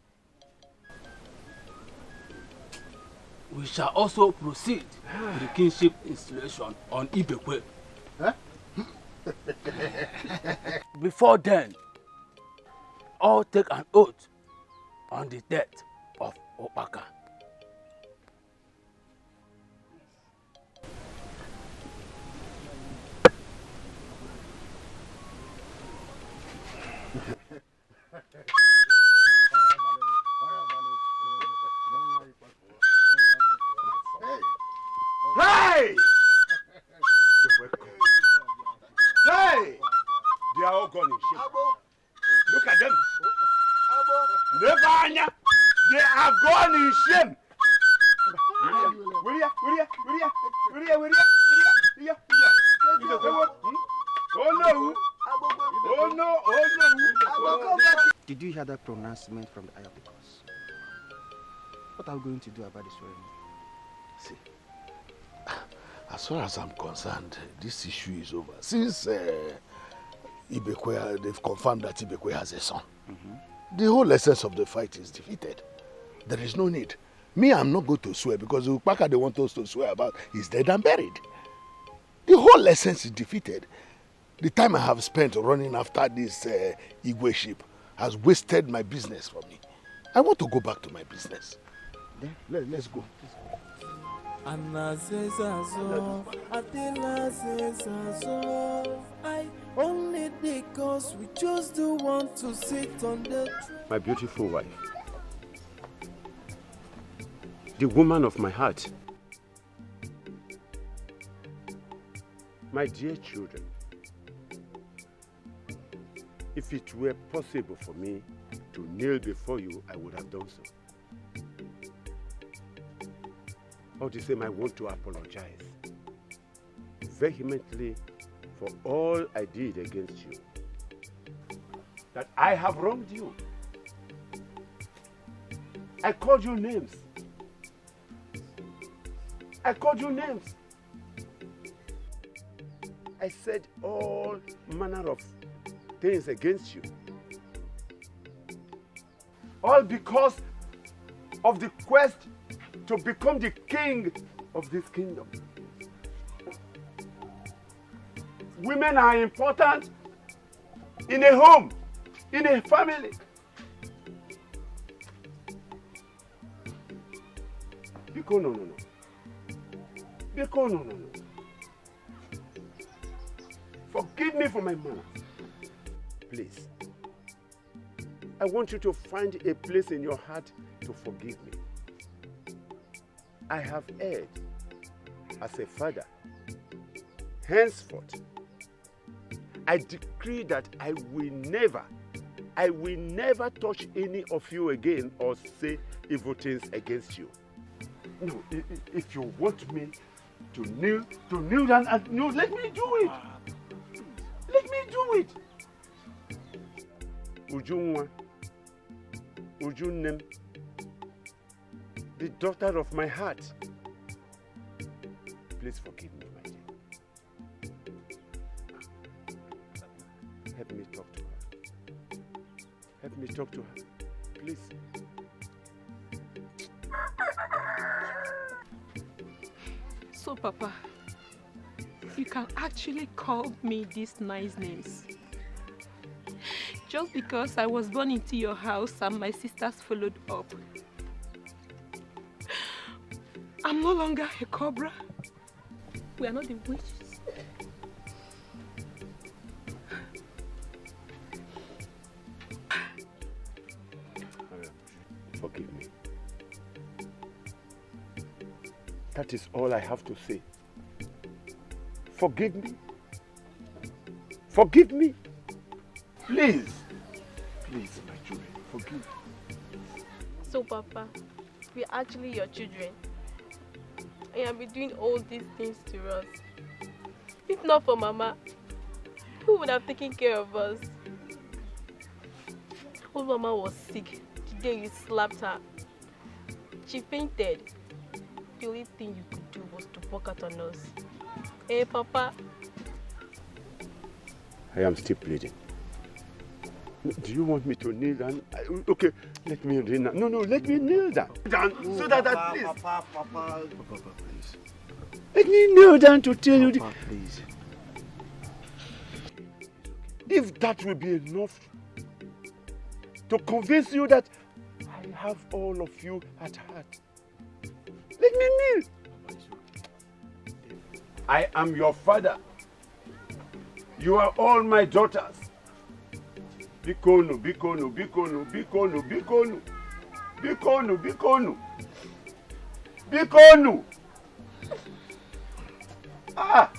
We shall also proceed with the kingship installation on Ibekwe. Before then, all take an oath on the death of Opaka. Hey! Hey! They are all gone in shame. Look at them. Nevanya! They are gone in shame. Oh no! Oh no! Oh no! Did you hear that pronouncement from the eye of the gods? What are we going to do about this swearing? See, as far as I'm concerned, this issue is over. Since Ibekwe, they've confirmed that Ibekwe has a son. The whole essence of the fight is defeated. There is no need. Me, I'm not going to swear because the Upaka they want us to swear about is dead and buried. The whole essence is defeated. The time I have spent running after this Igwe ship has wasted my business for me. I want to go back to my business. Then, let's go. I only because we just don't want to sit on the throne. My beautiful wife, the woman of my heart, my dear children, if it were possible for me to kneel before you, I would have done so. All the same, I want to apologize vehemently for all I did against you. That I have wronged you. I called you names. I called you names. I said all manner of things against you. All because of the quest to become the king of this kingdom. Women are important in a home, in a family. Biko, no. Biko, no. Forgive me for my manners. Please. I want you to find a place in your heart to forgive me. I have erred as a father. Henceforth, I decree that I will never touch any of you again or say evil things against you. No, if you want me to kneel down, no, let me do it. Let me do it. Ujunwa, Ujunnem, the daughter of my heart. Please forgive me, my dear. Help me talk to her. Help me talk to her. Please. So, Papa, you can actually call me these nice names. Just because I was born into your house and my sisters followed up. I'm no longer a cobra. We are not the witches. Forgive me. That is all I have to say. Forgive me. Forgive me. Please. Please, my children, forgive me. So, Papa, we're actually your children. And you have been doing all these things to us. If not for Mama, who would have taken care of us? When Mama was sick, the day you slapped her, she fainted. The only thing you could do was to walk out on us. Hey, Papa. I am still bleeding. Do you want me to kneel down? Okay, let me kneel down. No, let me kneel down. So that please. Papa, please. Let me kneel down to tell you. Papa, please. If that will be enough to convince you that I have all of you at heart, let me kneel. I am your father. You are all my daughters. Bikonu, bikonu, bikonu, bikonu, bikonu. Bikonu, bikonu. Bikonu. Ah.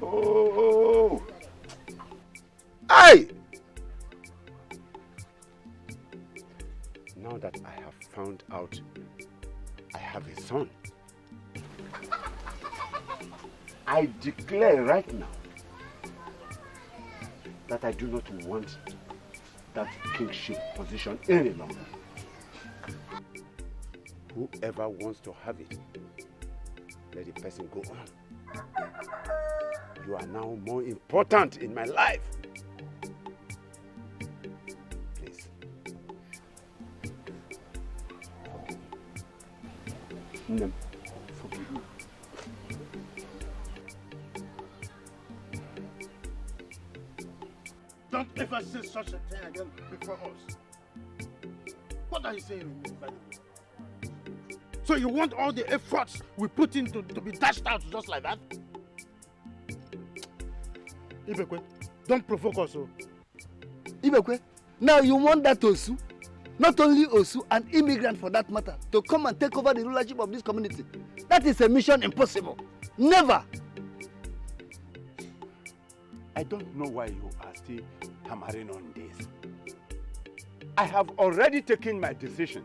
Oh. Aye. Now that I have found out I have a son, I declare right now that I do not want that kingship position any longer. Whoever wants to have it, let the person go on. You are now more important in my life. Please. No. Forgive me. Don't ever say such a thing again before us. What are you saying, by the way? So you want all the efforts we put in to be dashed out just like that? Ibekwe, don't provoke us. Ibekwe, now you want that Osu, not only Osu, an immigrant for that matter, to come and take over the rulership of this community. That is a mission impossible. Never. I don't know why you are still hammering on this. I have already taken my decision.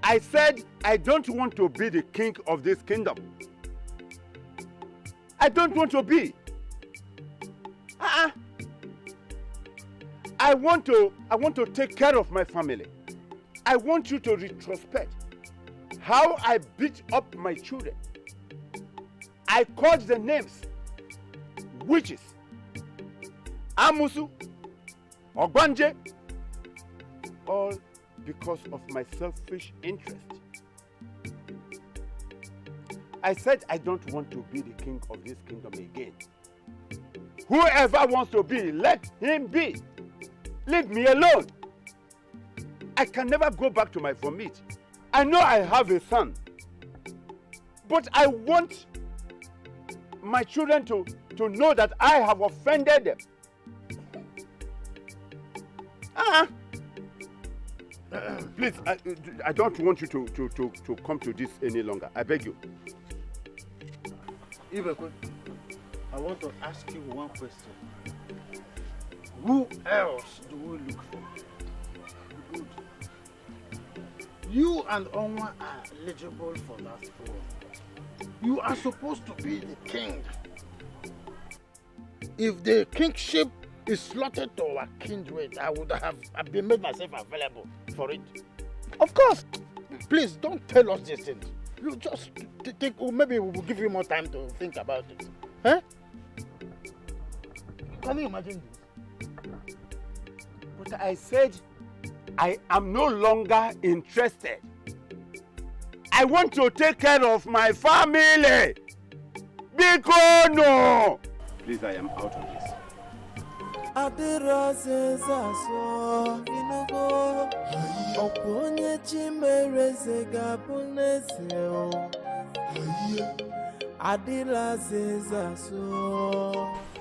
I said I don't want to be the king of this kingdom. I don't want to be. I want to take care of my family. I want you to retrospect how I beat up my children. I called the names witches, Amusu, Ogbanje, all because of my selfish interest. I said I don't want to be the king of this kingdom again. Whoever wants to be, let him be. Leave me alone. I can never go back to my vomit. I know I have a son, but I want my children to know that I have offended them. Please, I don't want you to come to this any longer. I beg you. Ibekwe, I want to ask you one question. Who else do we look for? Good. You and Onwa are eligible for that throne. You are supposed to be the king. If the kingship is slotted to our kindred, I would have made myself available for it. Of course. Please don't tell us these things. You just think, maybe we will give you more time to think about it. Huh? Can you imagine this? But I said I am no longer interested. I want to take care of my family. Because no. Please, I am out of this.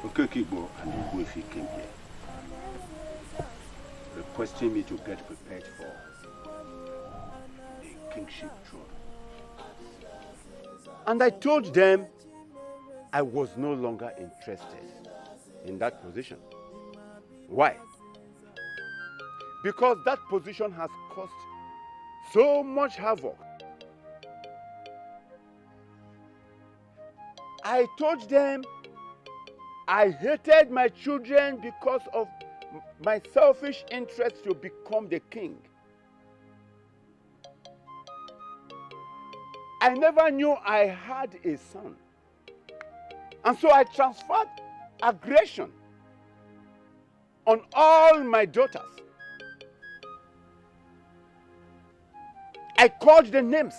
Okekigbo and Igwefi came here, requesting me to get prepared for the kingship throne. And I told them I was no longer interested in that position. Why? Because that position has caused so much havoc. I told them I hated my children because of my selfish interest to become the king. I never knew I had a son. And so I transferred aggression on all my daughters. I called the names.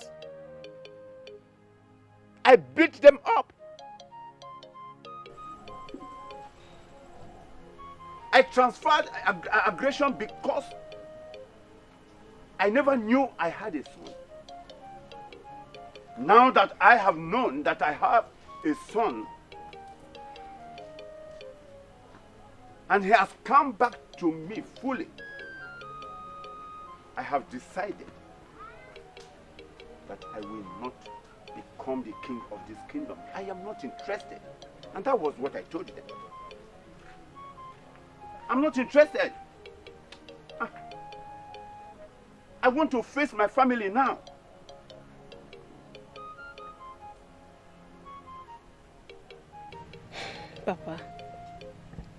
I beat them up. I transferred aggression because I never knew I had a son. Now that I have known that I have a son, and he has come back to me fully, I have decided that I will not become the king of this kingdom. I am not interested. And that was what I told them. I'm not interested. I want to face my family now. Papa,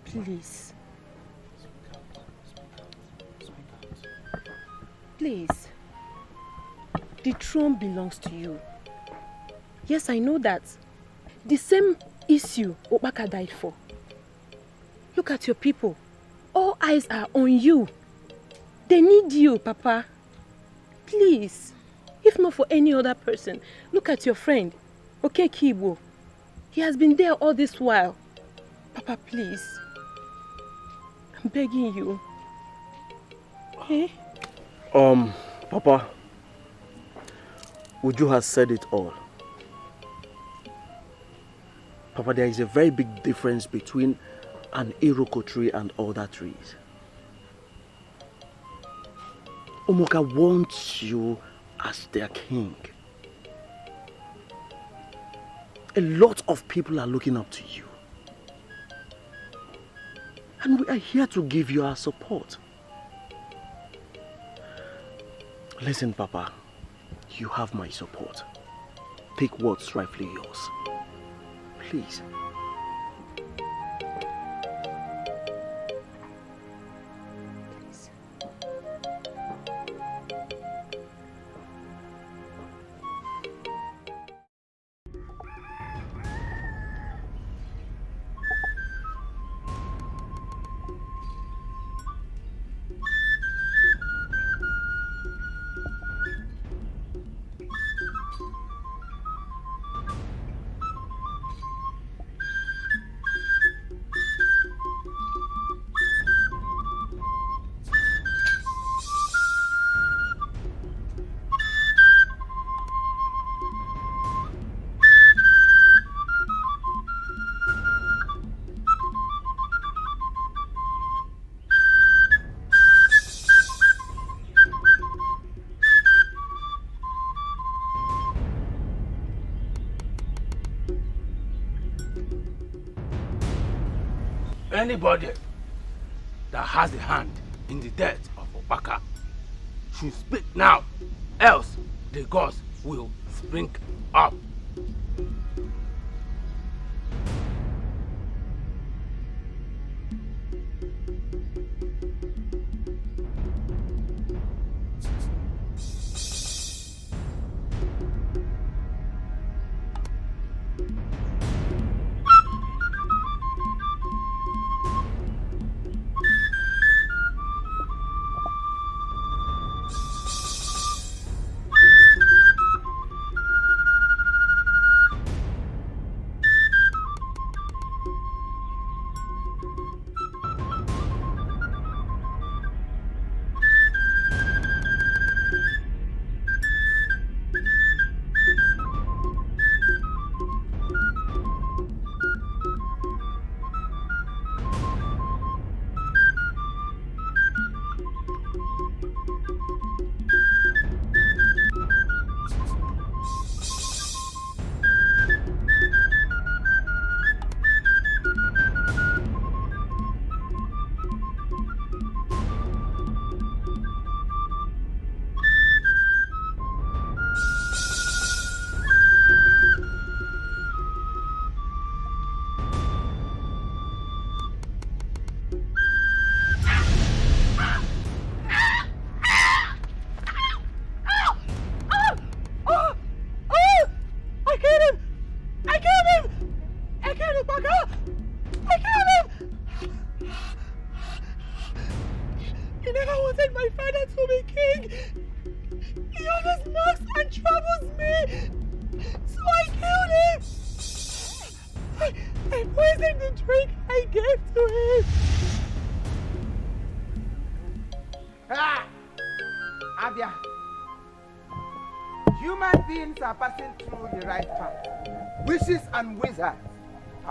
please. Please. The throne belongs to you. Yes, I know that. The same issue Obaka died for. Look at your people. All eyes are on you. They need you, Papa. Please. If not for any other person, look at your friend, Okekigbo. He has been there all this while. Papa, please. I'm begging you. Eh? Papa, Uju has said it all. Papa, there is a very big difference between an iroko tree and other trees. Umoka wants you as their king. A lot of people are looking up to you. And we are here to give you our support. Listen, Papa, you have my support. Take what's rightfully yours. Please. Anybody that has a hand in the death of Opaka should speak now, else the gods will spring up.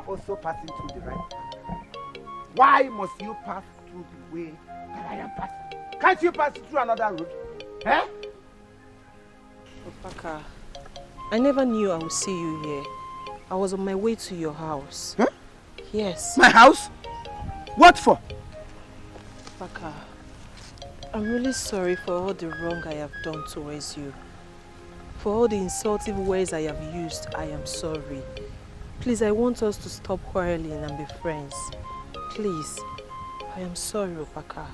Also passing through the right path. Why must you pass through the way that I am passing? Can't you pass through another route? Eh? Opaka, I never knew I would see you here. I was on my way to your house. Huh? Yes. My house? What for? Opaka, I'm really sorry for all the wrong I have done towards you. For all the insultive words I have used, I am sorry. Please, I want us to stop quarreling and be friends. Please. I am sorry, Opaka.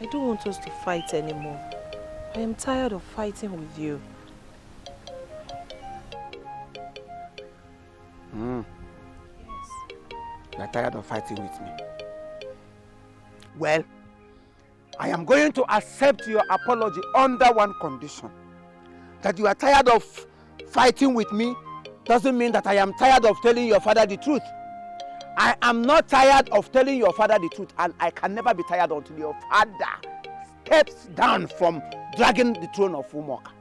I don't want us to fight anymore. I am tired of fighting with you. Yes. You are tired of fighting with me. Well, I am going to accept your apology under one condition. That you are tired of fighting with me doesn't mean that I am tired of telling your father the truth. I am not tired of telling your father the truth, and I can never be tired until your father steps down from dragging the throne of Umoka.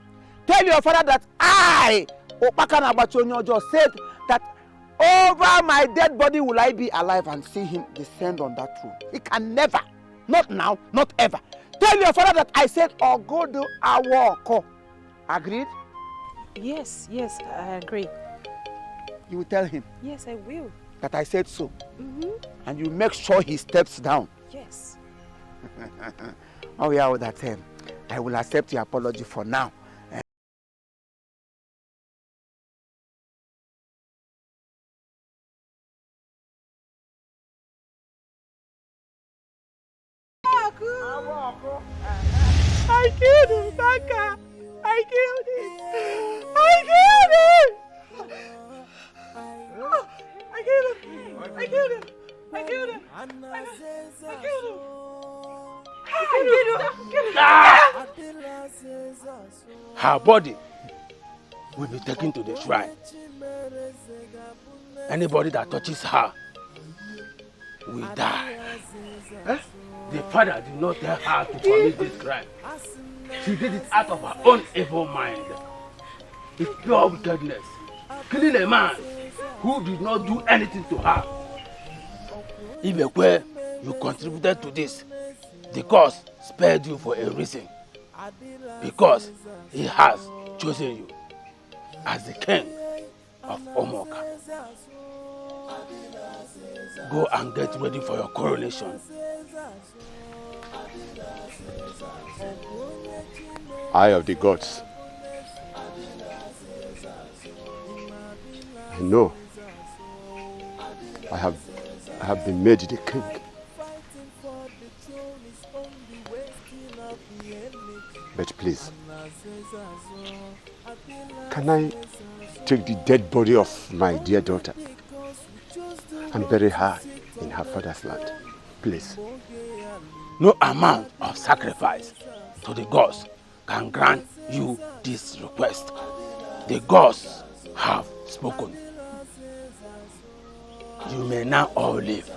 Tell your father that I, Opaka Nabachonyojo, said that over my dead body will I be alive and see him descend on that throne. He can never, not now, not ever. Tell your father that I said Ogodo Awoko. Agreed? Yes, I agree. You will tell him? Yes, I will. That I said so? And you make sure he steps down? Yes. Oh yeah, with that I will accept your apology for now. I killed him, Baka. I killed him. I killed him. I killed him. I killed him. I killed him. I killed him. Her body will be taken to the shrine. Anybody that touches her will die. Eh? The father did not tell her to commit this crime. She did it out of her own evil mind. It's pure wickedness. Killing a man who did not do anything to her. Ibekwe, you contributed to this. The cause spared you for a reason. Because he has chosen you as the king of Omoka. Go and get ready for your coronation. Eye of the gods. I know. I have been made the king. But please, can I take the dead body of my dear daughter and bury her in her father's land? Please. No amount of sacrifice to the gods can grant you this request. The gods have spoken. You may now all leave.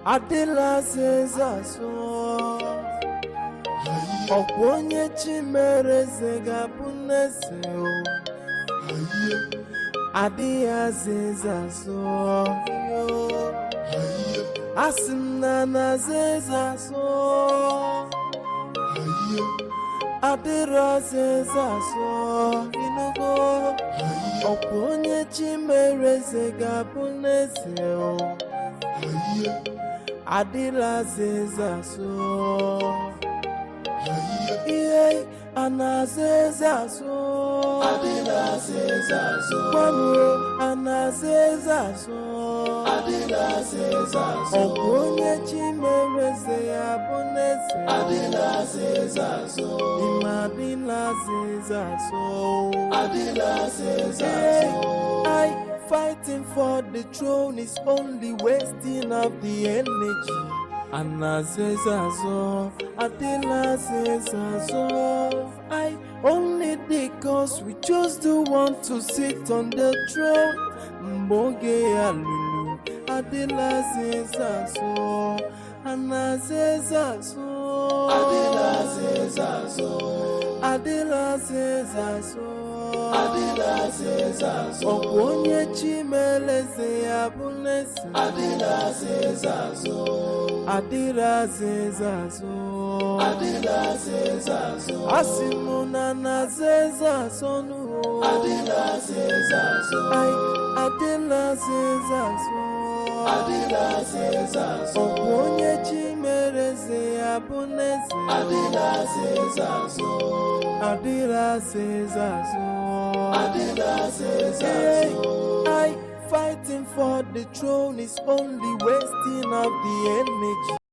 Adela zezaso Okwonye chimere zega puneseo Adia zezaso Asimna na zezaso Adira zezaso Inugo Okwonye chimere zega puneseo Adila zezaso Iye anazezaso Adila zezaso Kwamuro anazezaso Adila zezaso Okwonye chimereze abonese Adila zezaso Imadila zezaso Adila zezaso Fighting for the throne is only wasting of the energy. Anazezazo, Adela zezazo. I only because we just don't want to sit on the throne. Mboge alulu, Adela zezazo. Anazezazo, Adela zezazo. Adela zezazo. Adila zezazo Okwonye chimeleze abunese Adila zezazo Adila zezazo Adila zezazo Asimuna na zezazo nu Adila zezazo Adila zezazo Adila zezazo Okwonye chimeleze Gabonese. Adila Cezazo. Adila Cezazo. Adila Cezazo. I fighting for the throne is only wasting of the energy.